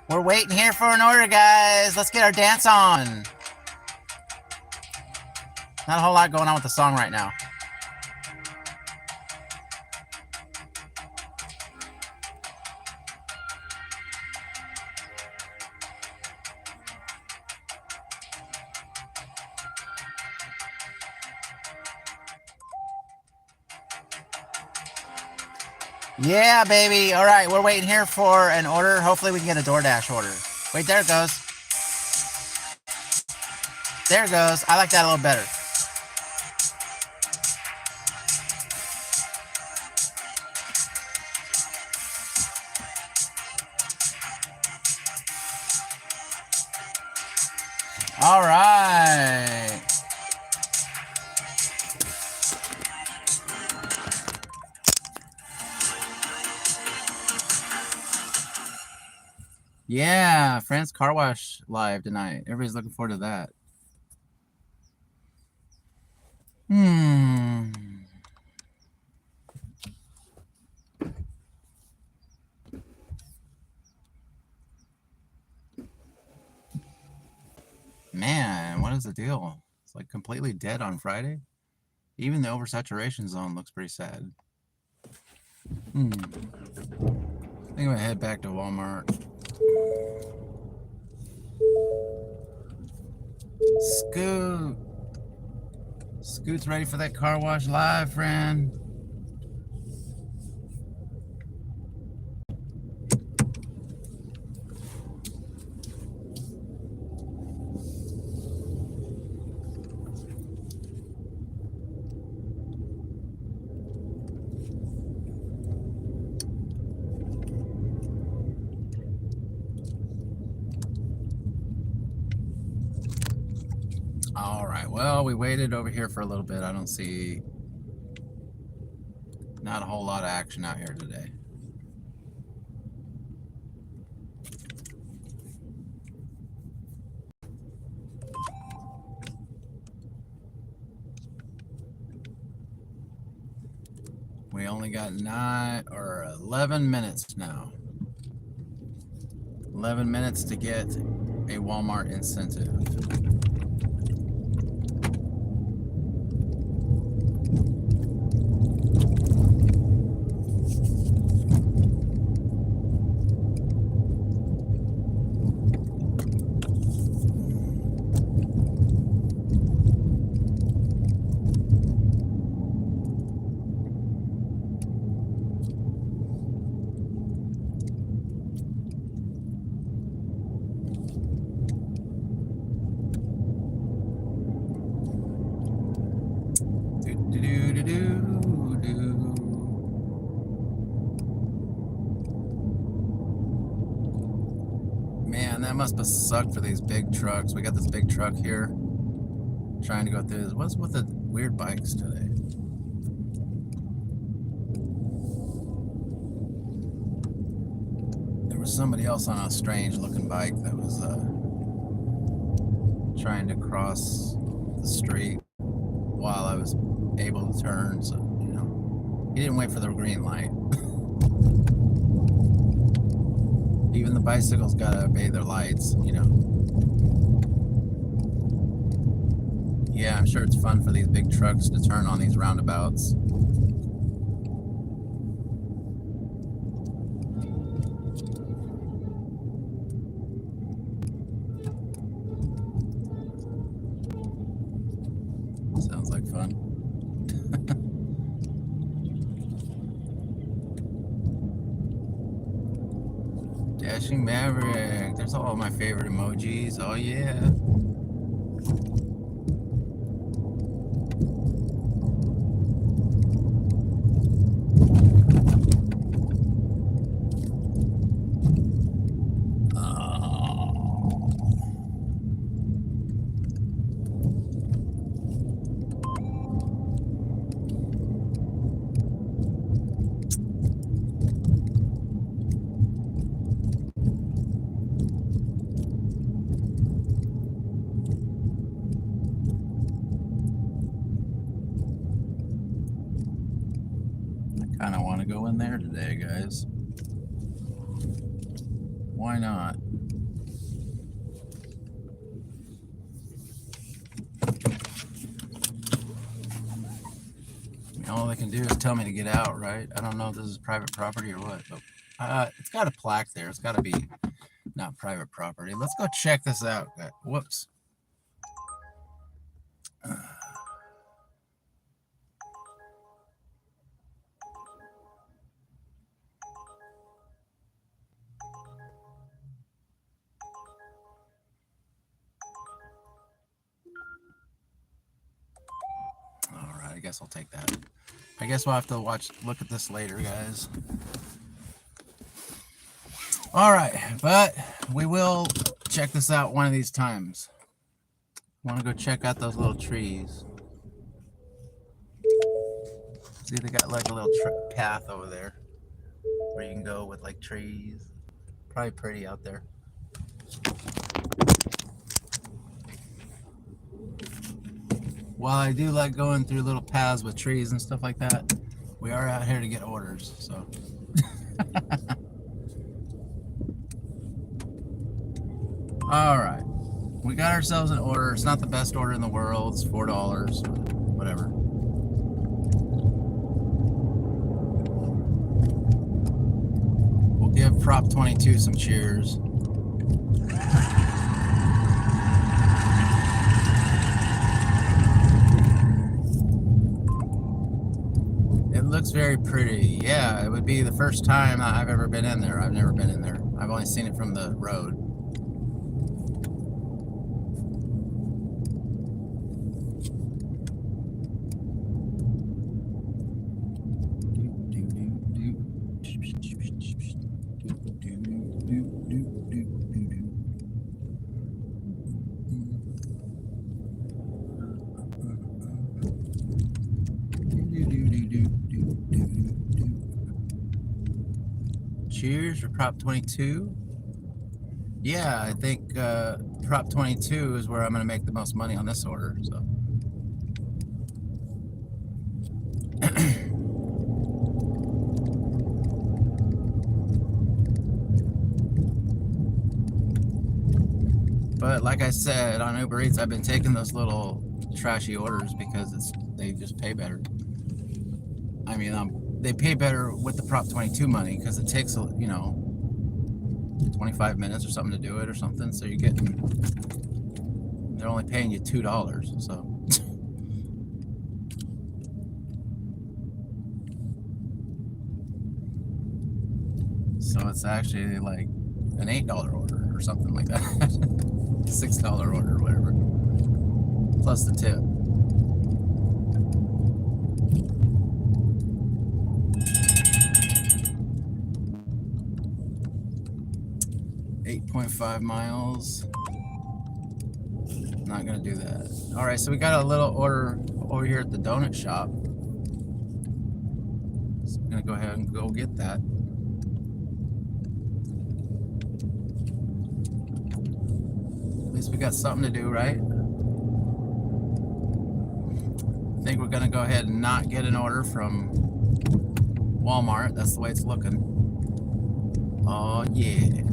We're waiting here for an order, guys. Let's get our dance on. Not a whole lot going on with the song right now. Yeah, baby. All right, we're waiting here for an order. Hopefully we can get a Doordash order. Wait, there it goes. There it goes. I like that a little better. All right. Yeah, France Car Wash live tonight. Everybody's looking forward to that. Man, what is the deal? It's like completely dead on Friday. Even the oversaturation zone looks pretty sad. I think I'm gonna head back to Walmart. Scoot. Scoot's ready for that car wash live, friend. All right, well, we waited over here for a little bit. I don't see not a whole lot of action out here today. We only got 11 minutes now. 11 minutes to get a Walmart incentive. must have sucked for these big trucks. We got this big truck here trying to go through this. What's with the weird bikes today? There was somebody else on a strange looking bike that was trying to cross the street while I was able to turn, so you know, he didn't wait for the green light. Even the bicycles gotta obey their lights, you know. Yeah, I'm sure it's fun for these big trucks to turn on these roundabouts. Sounds like fun. Dashing Maverick. There's all my favorite emojis. Oh yeah. Kind of want to go in there today, guys. Why not? I mean, all they can do is tell me to get out, right? I don't know if this is private property or what, but it's got a plaque there. It's got to be not private property. Let's go check this out. Whoops. I guess I'll take that. I guess we'll have to look at this later, guys. All right, but we will check this out one of these times. Want to go check out those little trees. See, they got like a little path over there where you can go with like trees. Probably pretty out there. While I do like going through little paths with trees and stuff like that, we are out here to get orders, so. All right, we got ourselves an order. It's not the best order in the world. It's $4, whatever. We'll give Prop 22 some cheers. Looks very pretty. Yeah, it would be the first time I've ever been in there. I've never been in there. I've only seen it from the road. Cheers for Prop 22. Yeah, I think Prop 22 is where I'm going to make the most money on this order. So. But like I said, on UberEats, I've been taking those little trashy orders because they just pay better. I mean, they pay better with the Prop 22 money because it takes, 25 minutes or something to do it or something. So they're only paying you $2. So. So it's actually like an $8 order or something like that. $6 order or whatever. Plus the tip. 8.8 2.5 miles. Not gonna do that. All right, so we got a little order over here at the donut shop. So I'm gonna go ahead and go get that. At least we got something to do, right? I think we're gonna go ahead and not get an order from Walmart. That's the way it's looking. Oh yeah.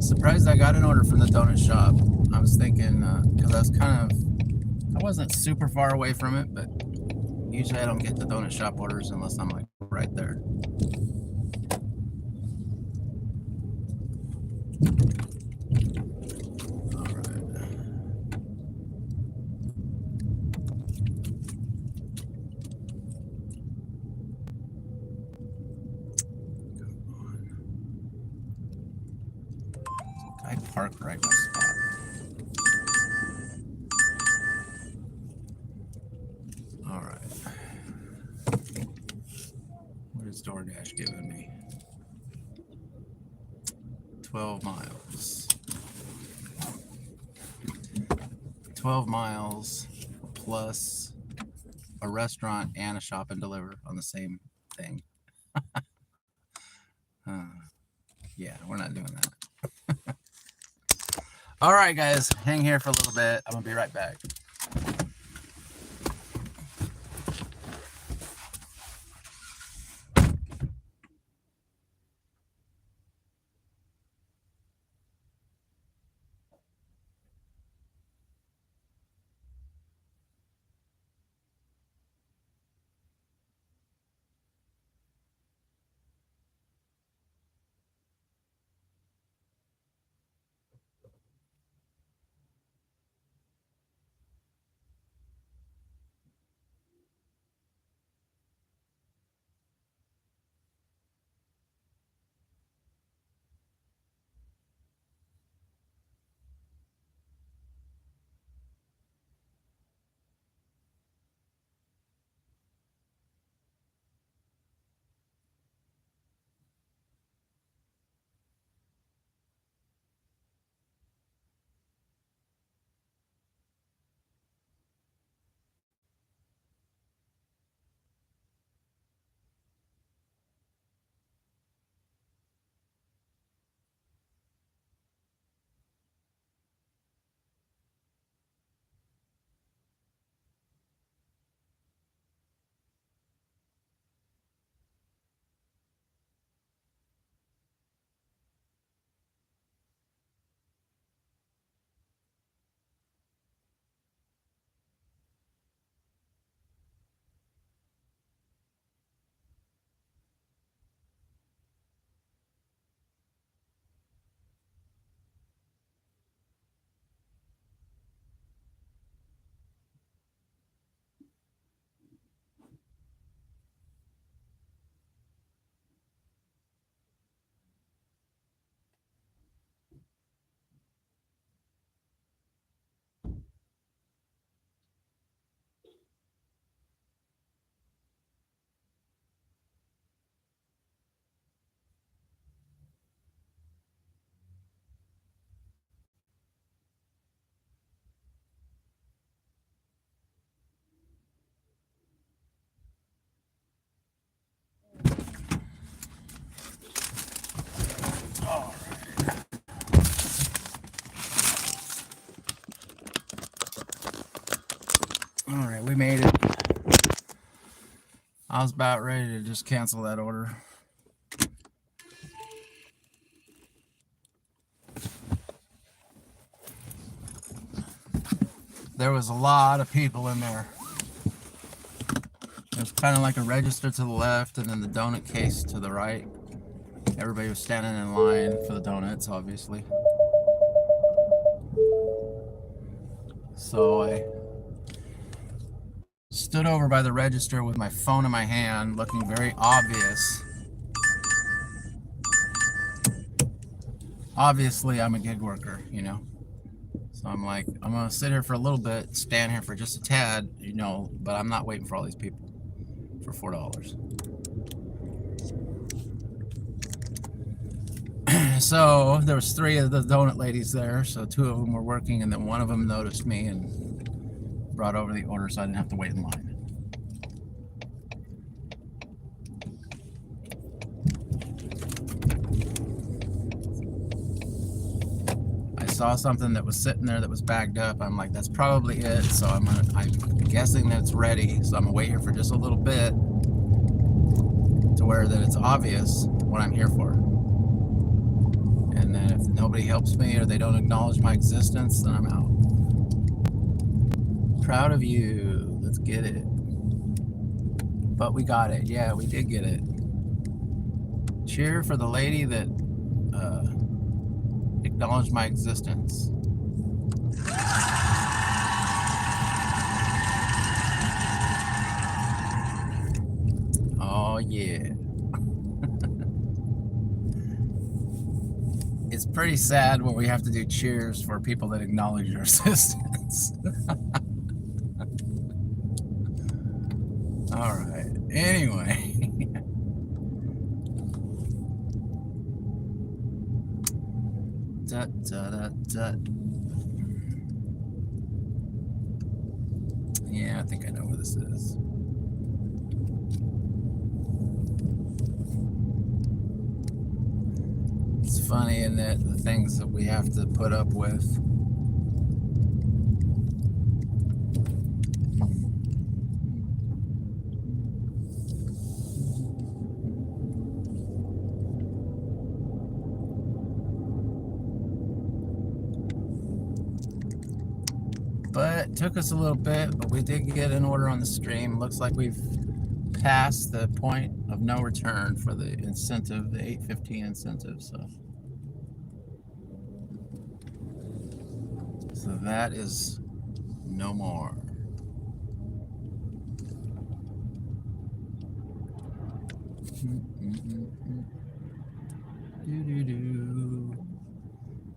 Surprised I got an order from the donut shop. I was thinking, because I wasn't super far away from it, but usually I don't get the donut shop orders unless I'm like right there. All right. I parked right my spot. All right. What is Doordash giving me? 12 miles. 12 miles plus a restaurant and a shop and deliver on the same thing. Yeah, we're not doing that. All right, guys, hang here for a little bit. I'm gonna be right back. All right, we made it. I was about ready to just cancel that order. There was a lot of people in there. It was kind of like a register to the left and then the donut case to the right. Everybody was standing in line for the donuts, obviously. So I stood over by the register with my phone in my hand, looking very obvious. obviously I'm a gig worker, you know. So I'm like, I'm gonna sit here for a little bit, stand here for just a tad, you know, but I'm not waiting for all these people for $4. So there was 3 of the donut ladies there, so 2 of them were working, and then one of them noticed me and brought over the order so I didn't have to wait in line. I saw something that was sitting there that was bagged up. I'm like, that's probably it, so I'm guessing that it's ready, so I'm gonna wait here for just a little bit to where that it's obvious what I'm here for. And then if nobody helps me or they don't acknowledge my existence, then I'm out. Proud of you. Let's get it. But we got it. Yeah, we did get it. Cheer for the lady that acknowledged my existence. Oh, yeah. It's pretty sad when we have to do cheers for people that acknowledge your existence. All right. Anyway. Yeah, I think I know where this is. It's funny, isn't it? The things that we have to put up with. But it took us a little bit, but we did get an order on the stream. Looks like we've passed the point of no return for the incentive, the 815 incentive. So that is no more.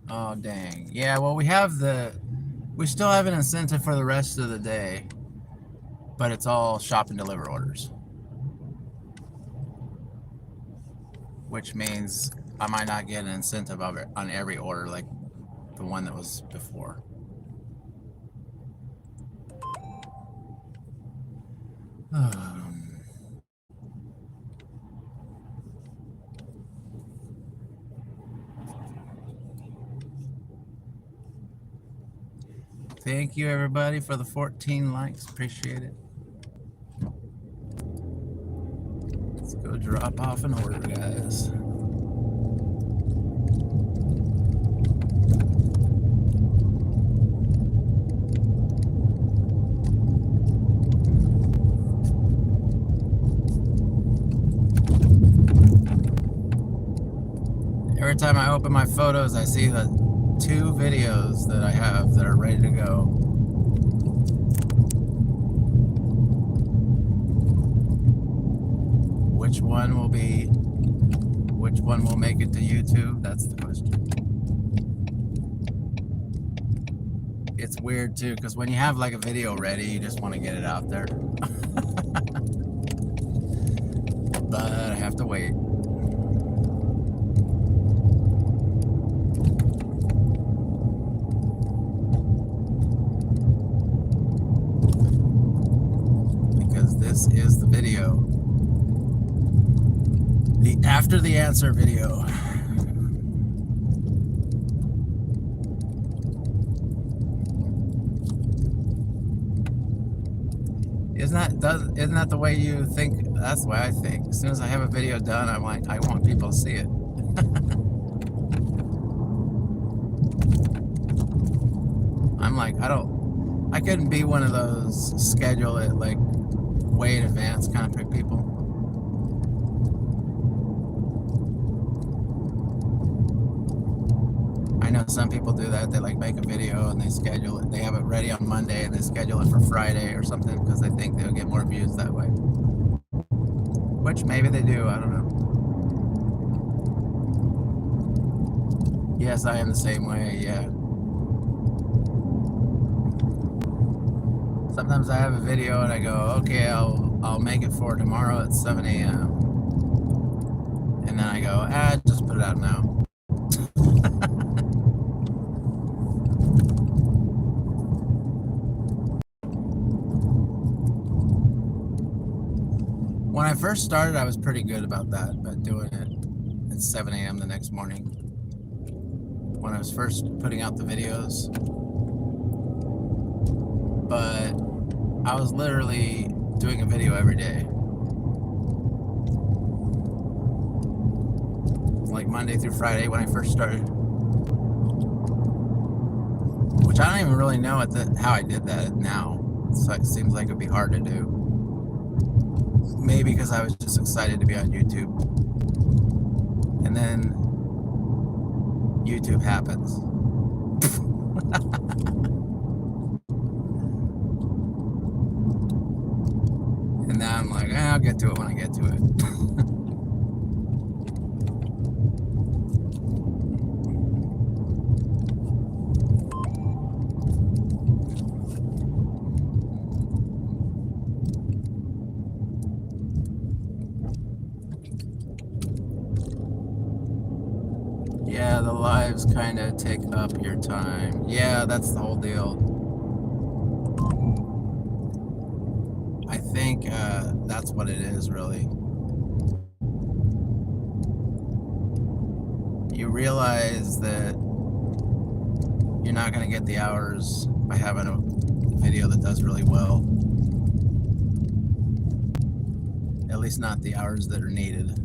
Oh, dang. Yeah, well, we still have an incentive for the rest of the day, but it's all shop and deliver orders. Which means I might not get an incentive of it on every order like the one that was before. Thank you, everybody, for the 14 likes. Appreciate it. Let's go drop off an order, guys. Every time I open my photos, I see the 2 videos that I have that are ready to go. Which one will make it to YouTube? That's the question. It's weird too, because when you have like a video ready, you just want to get it out there. But I have to wait. This is the video. The after the answer video. Isn't that the way you think? That's the way I think. As soon as I have a video done, I'm like, I want people to see it. I'm like, I couldn't be one of those schedule it like way in advance kind of people. I know some people do that. They like make a video and they schedule it. They have it ready on Monday and they schedule it for Friday or something because they think they'll get more views that way. Which maybe they do. I don't know. Yes, I am the same way, yeah. Sometimes I have a video and I go, okay, I'll make it for tomorrow at 7 a.m. And then I go, just put it out now. When I first started, I was pretty good about that, about doing it at 7 a.m. the next morning. When I was first putting out the videos. But I was literally doing a video every day. Like Monday through Friday when I first started. Which I don't even really know how I did that now. It seems like it would be hard to do. Maybe because I was just excited to be on YouTube. And then YouTube happens. And now I'm like, I'll get to it when I get to it. Yeah, the lives kind of take up your time. Yeah, that's the whole deal. I think that's what it is, really. You realize that you're not going to get the hours by having a video that does really well. At least not the hours that are needed.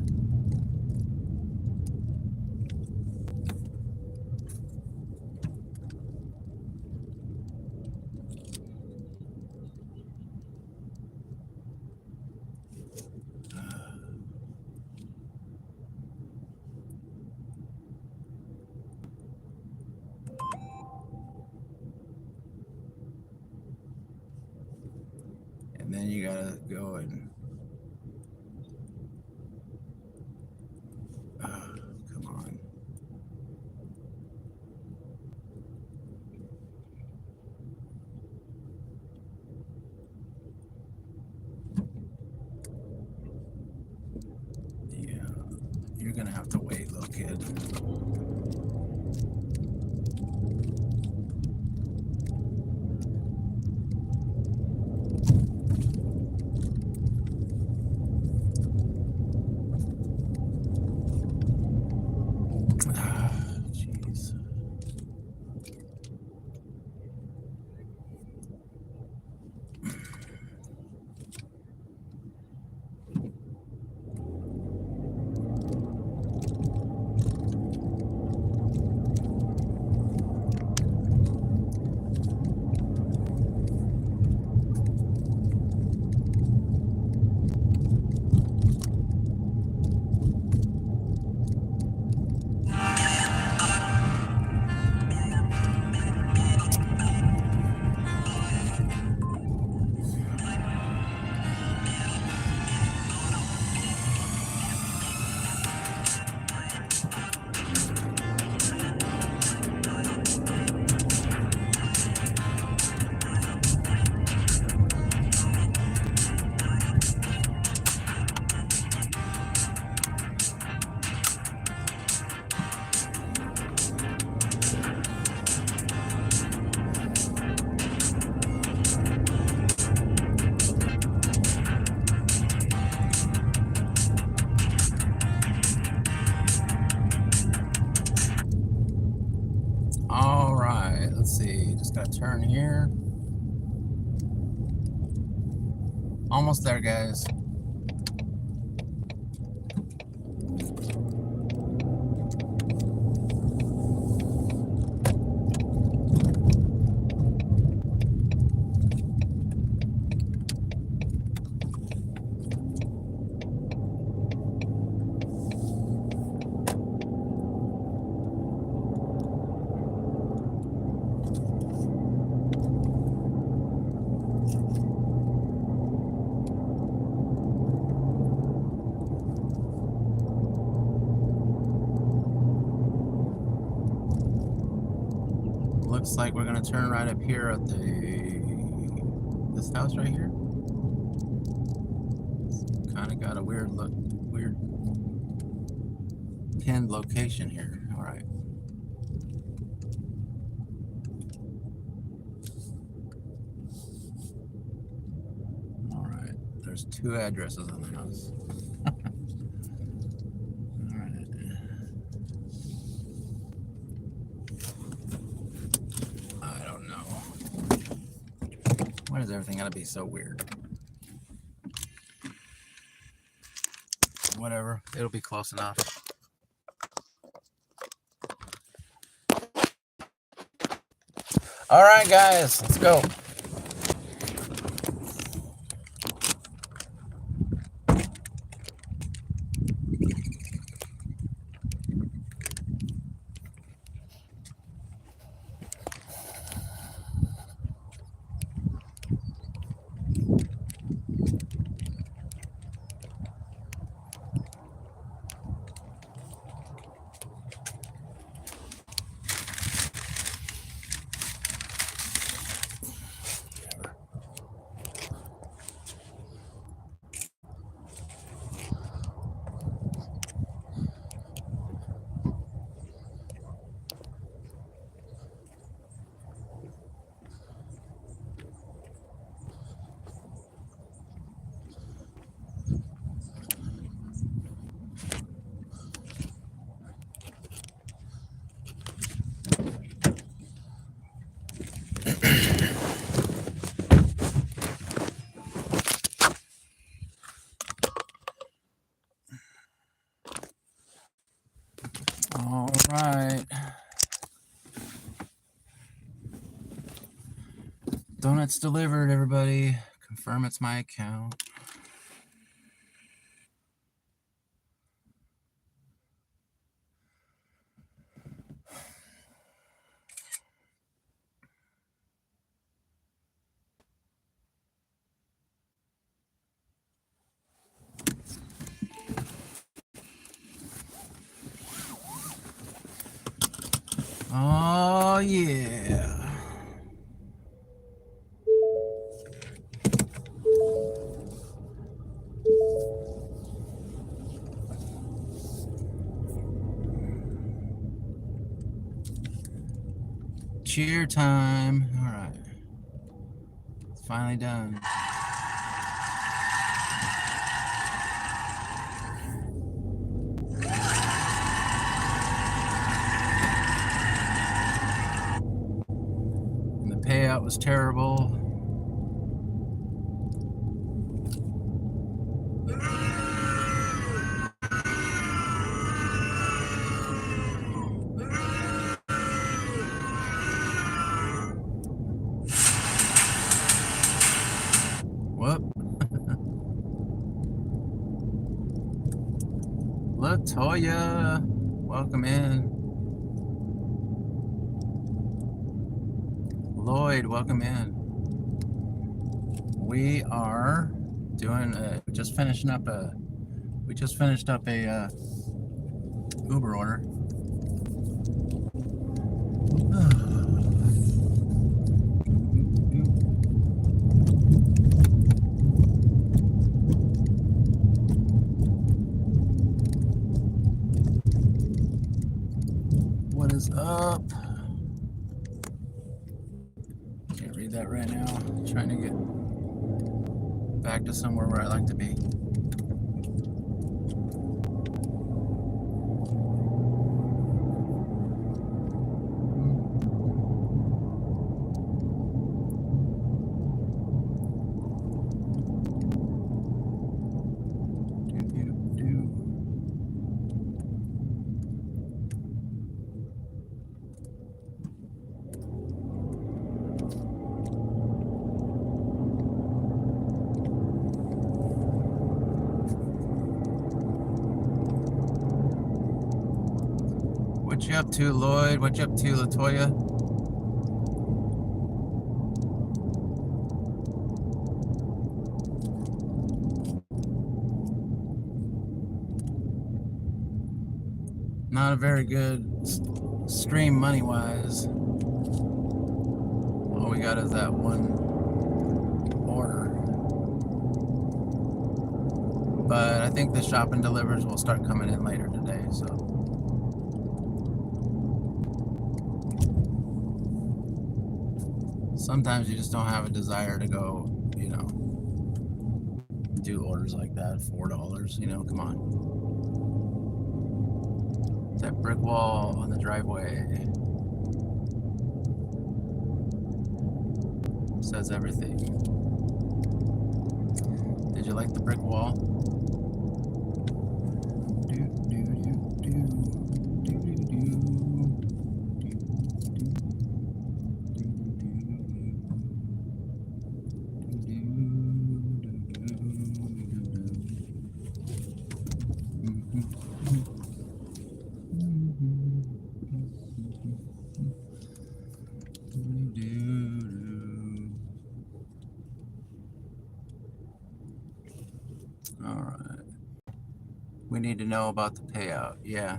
And then you gotta go and come on. Yeah, you're gonna have to wait, little kid. All right, let's see. Just gotta turn here. Almost there, guys. Looks like we're gonna turn right up here at this house right here. Kind of got a weird pinned location here. All right. All right. There's 2 addresses on the house. All right. I don't know. Why does everything gotta be so weird? Whatever. It'll be close enough. All right, guys, let's go. All right. Donuts delivered, everybody. Confirm it's my account. Oh, yeah. Cheer time. All right. It's finally done. And the payout was terrible. Latoya, welcome in. Lloyd, welcome in. We are doing just finishing up a Uber order. What is up? Can't read that right now. I'm trying to get back to somewhere where I like to be. What you up to, Lloyd? What you up to, Latoya? Not a very good stream money-wise. got is that one order. But I think the shop and delivers will start coming in later today, so. Sometimes you just don't have a desire to go, you know, do orders like that. $4, you know, come on. That brick wall on the driveway says everything. Did you like the brick wall? All right. We need to know about the payout. Yeah.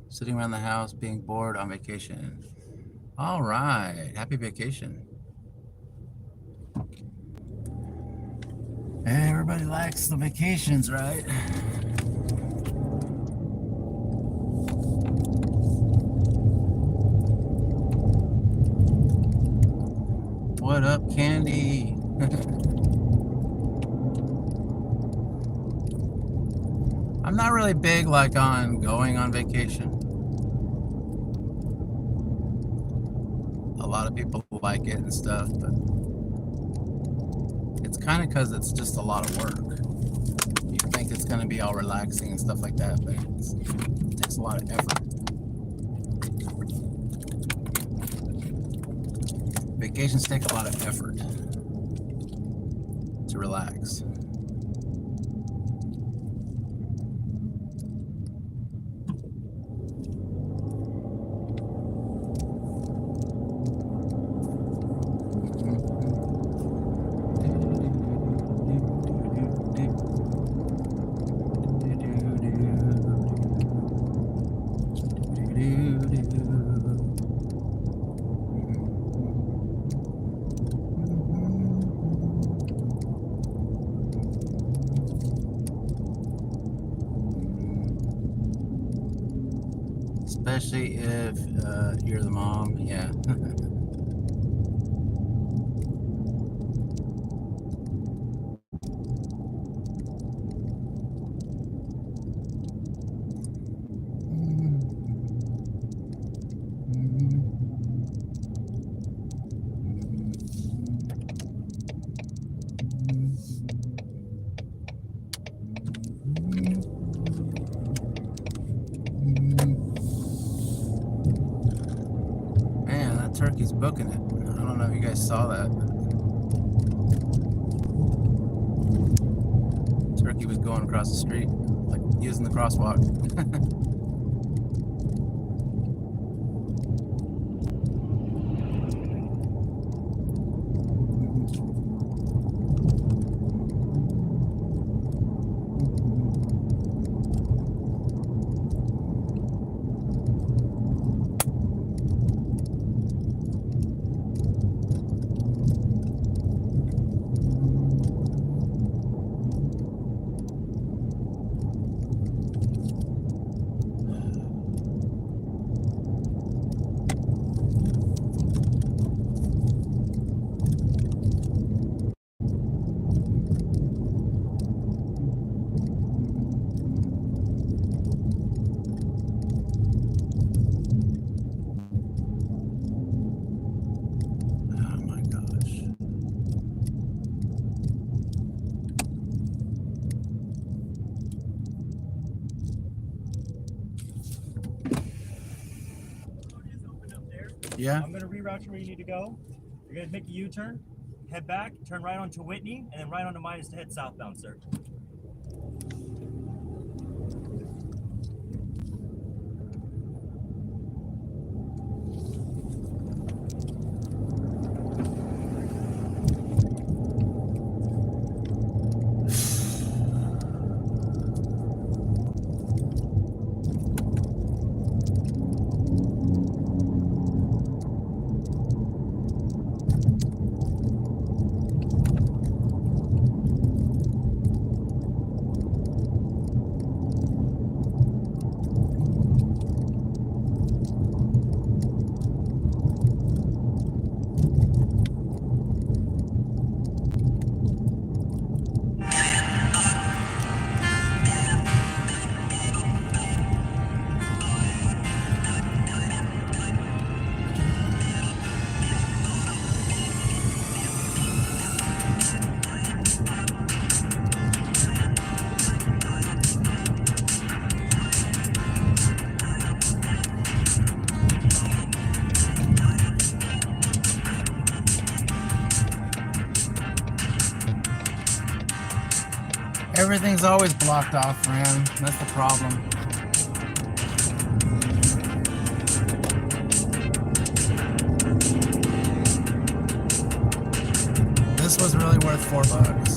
Sitting around the house, being bored on vacation. All right. Happy vacation. Everybody likes the vacations, right? What up, Candy? I'm not really big like on going on vacation. A lot of people like it and stuff, but it's kind of because it's just a lot of work. You think it's going to be all relaxing and stuff like that, but it takes a lot of effort. Vacations take a lot of effort to relax. Especially if you're the mom, yeah. Turkey's booking it. I don't know if you guys saw that. Turkey was going across the street, like using the crosswalk. Yeah. I'm going to reroute you where you need to go. You're going to make a U-turn, head back, turn right onto Whitney, and then right onto Midas to head southbound, sir. Everything's always blocked off, man. That's the problem. This was really worth $4.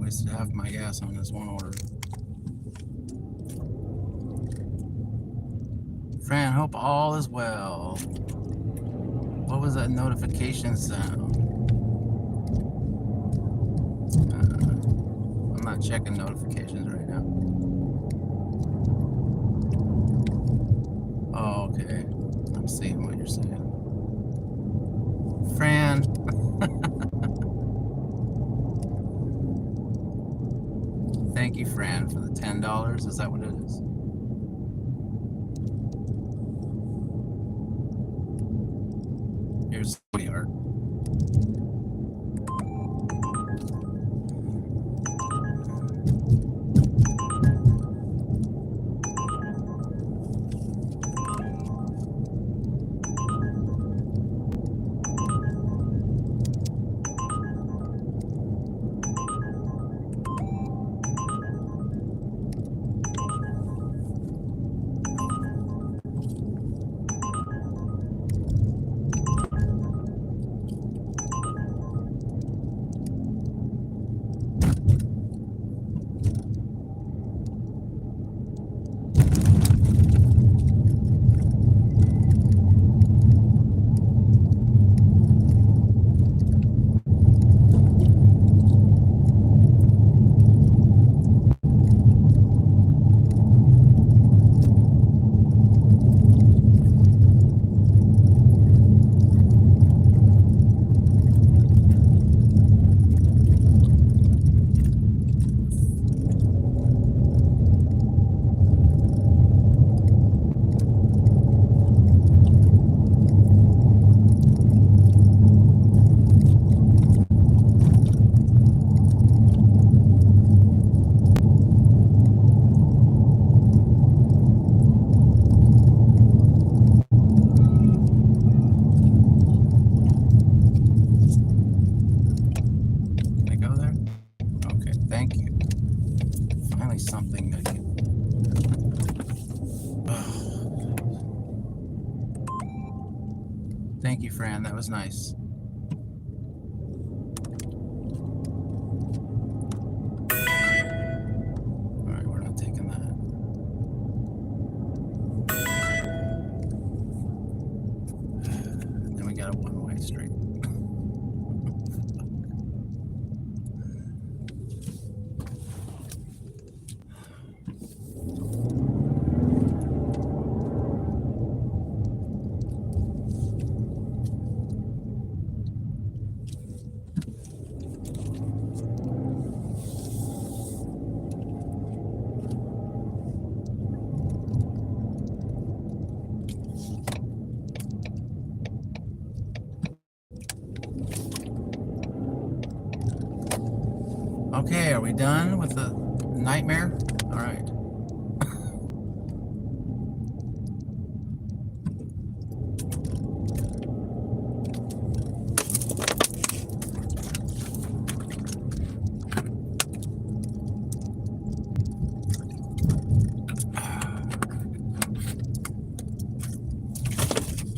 Wasted half my gas on this one order. Fran, hope all is well. What was that notification sound? I'm not checking notifications right now. Oh, okay. I'm seeing what you're saying. Fran. Thank you, Fran, for the $10. Is that what it is? Here's sweetheart. something that can... Thank you, Fran. That was nice. All right, we're not taking that. Then we got a one-way street. Okay, are we done with the nightmare? All right.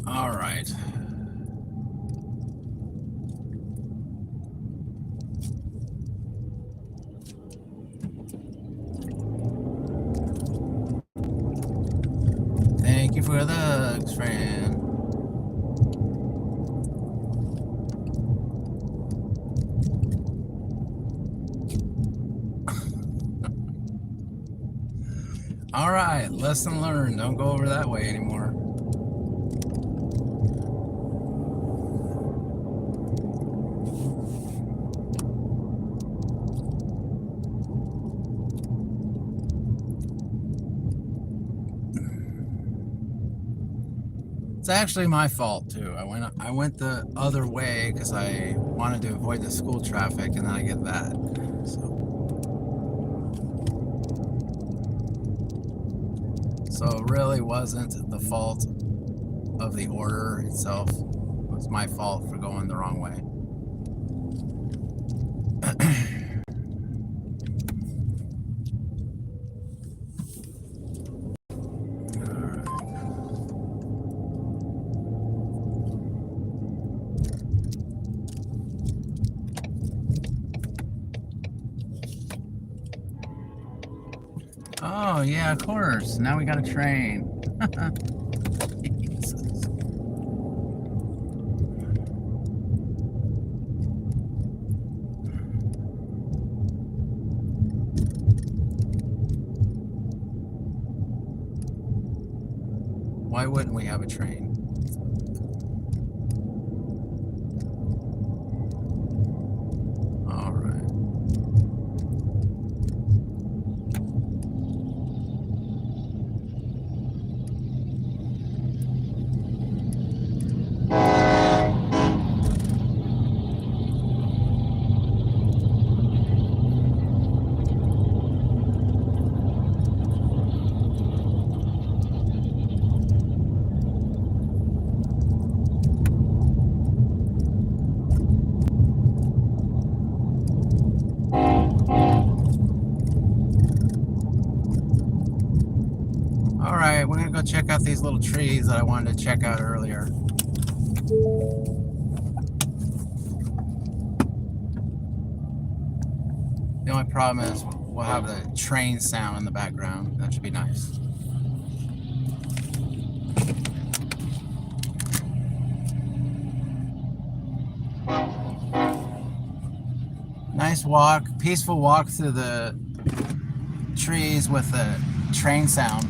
All right. Thank you for the hugs, friend. All right, lesson learned. Don't go over that way anymore. It's actually my fault too. I went the other way because I wanted to avoid the school traffic, and then I get that. So it really wasn't the fault of the order itself. It was my fault for going the wrong way. Oh, yeah, of course. Now we got a train. Why wouldn't we have a train? All right. We're gonna go check out these little trees that I wanted to check out earlier. The only problem is we'll have the train sound in the background. That should be nice. Nice walk, peaceful walk through the trees with the train sound.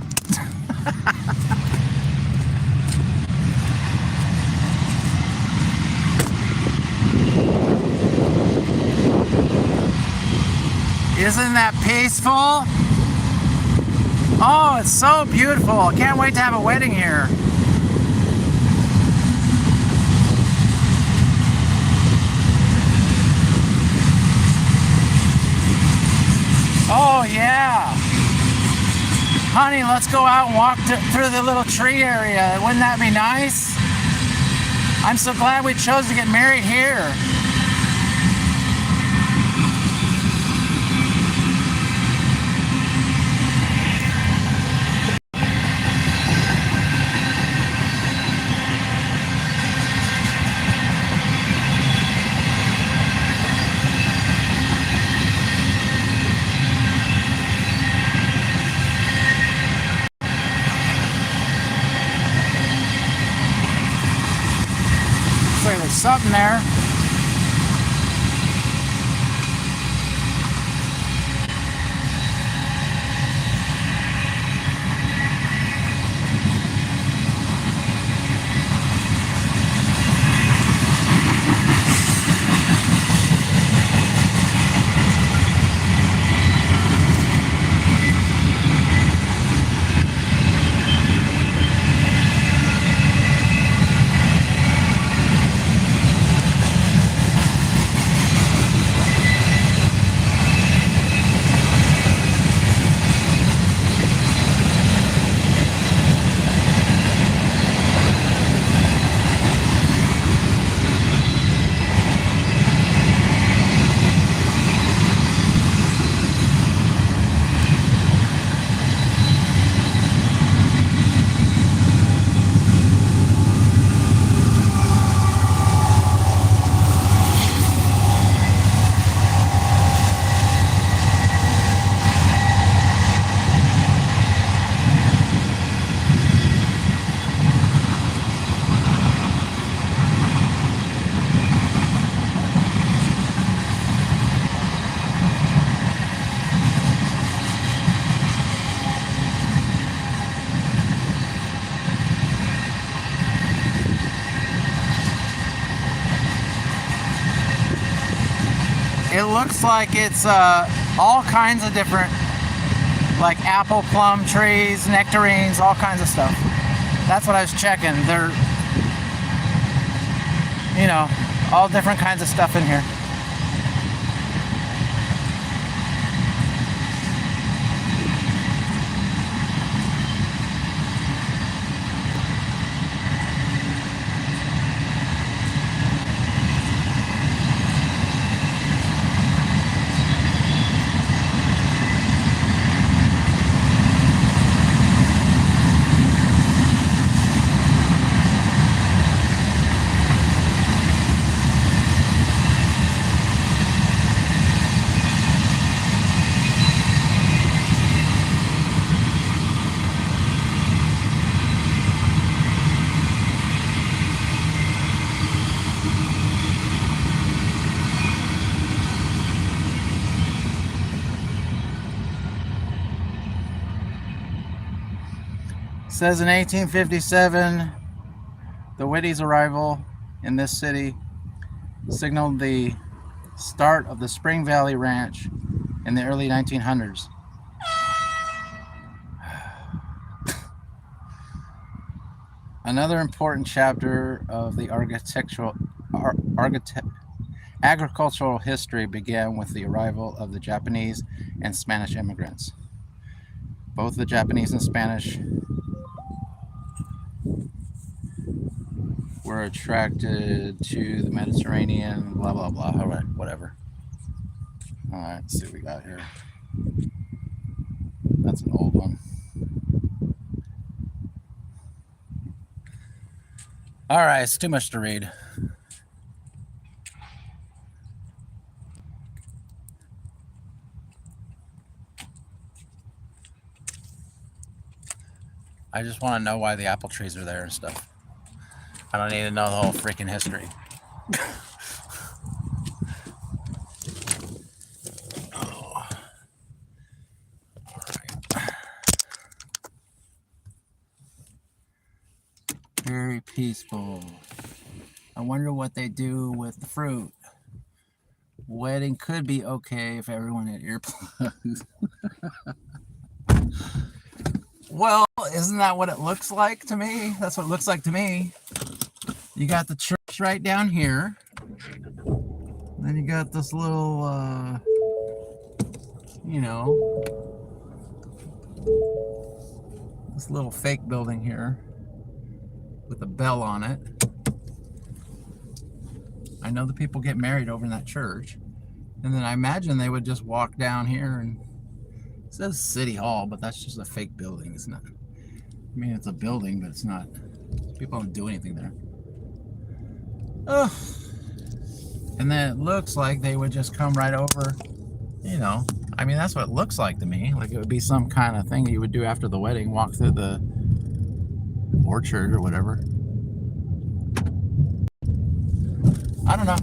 Isn't that peaceful? Oh, it's so beautiful. I can't wait to have a wedding here. Oh, yeah. Honey, let's go out and walk through the little tree area. Wouldn't that be nice? I'm so glad we chose to get married here. something there. It looks like it's all kinds of different, like apple, plum trees, nectarines, all kinds of stuff. That's what I was checking. They're, you know, all different kinds of stuff in here. Says in 1857, the Whitty's arrival in this city signaled the start of the Spring Valley Ranch in the early 1900s. Another important chapter of the agricultural history began with the arrival of the Japanese and Spanish immigrants. Both the Japanese and Spanish were attracted to the Mediterranean, blah, blah, blah. All right, whatever. All right, let's see what we got here. That's an old one. All right, it's too much to read. I just want to know why the apple trees are there and stuff. I don't need to know the whole freaking history. Oh. All right. Very peaceful. I wonder what they do with the fruit. Wedding could be okay if everyone had earplugs. Well, isn't that what it looks like to me? That's what it looks like to me. You got the church right down here. Then you got this little, you know, this little fake building here with a bell on it. I know the people get married over in that church. And then I imagine they would just walk down here, and it says City Hall, but that's just a fake building. It's not, I mean, it's a building, but it's not, people don't do anything there. Oh, and then it looks like they would just come right over, you know, I mean, that's what it looks like to me. Like it would be some kind of thing you would do after the wedding, walk through the orchard or whatever. I don't know.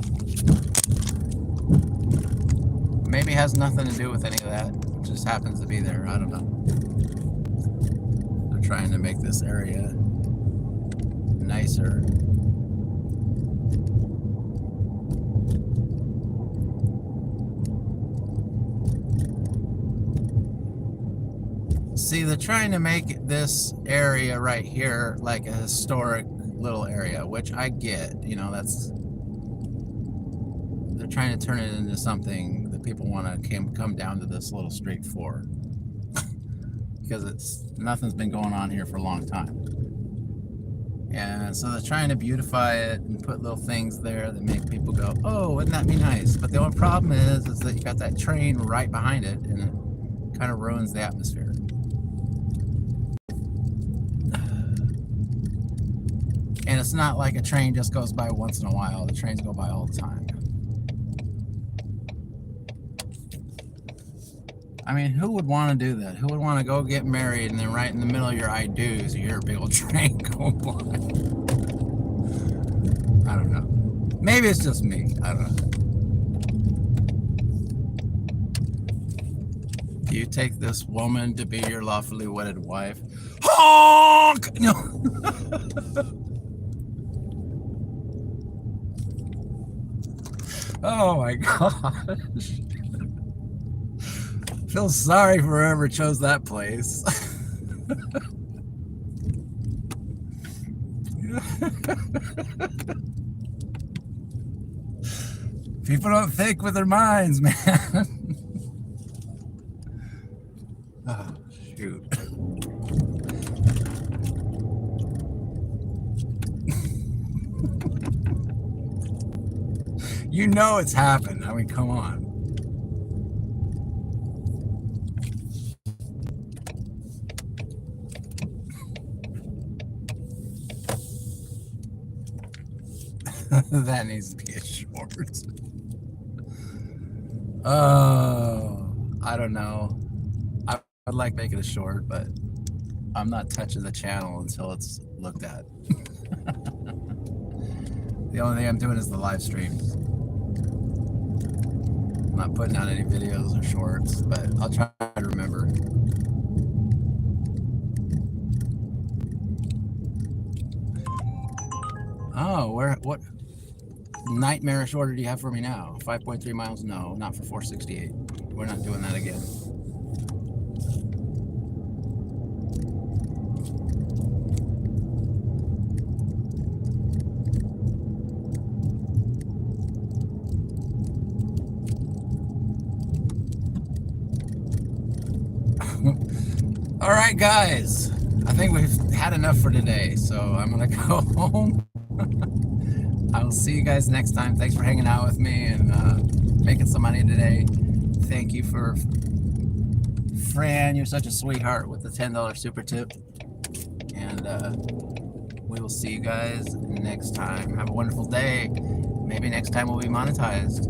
Maybe it has nothing to do with any of that. It just happens to be there. I don't know. They're trying to make this area nicer. See, they're trying to make this area right here like a historic little area, which I get. You know, that's... They're trying to turn it into something that people want to come down to this little street for. Because nothing's been going on here for a long time. And so they're trying to beautify it and put little things there that make people go, oh, wouldn't that be nice? But the only problem is that you got that train right behind it, and it kind of ruins the atmosphere. And it's not like a train just goes by once in a while. The trains go by all the time. I mean, who would want to do that? Who would want to go get married and then right in the middle of your I do's, you hear a big old train go by? I don't know. Maybe it's just me. I don't know. Do you take this woman to be your lawfully wedded wife? Honk! No. Oh my gosh. Feel sorry for whoever chose that place. People don't think with their minds, man. Oh, shoot. You know it's happened. I mean, come on. That needs to be a short. Oh, I don't know. I would like to make it a short, but I'm not touching the channel until it's looked at. The only thing I'm doing is the live streams. I'm not putting out any videos or shorts, but I'll try to remember. Oh, what nightmarish order do you have for me now? 5.3 miles? No, not for 468. We're not doing that again. All right, guys. I think we've had enough for today, so I'm gonna go home. I will see you guys next time. Thanks for hanging out with me and making some money today. Thank you for Fran. You're such a sweetheart with the $10 super tip. And we will see you guys next time. Have a wonderful day. Maybe next time we'll be monetized.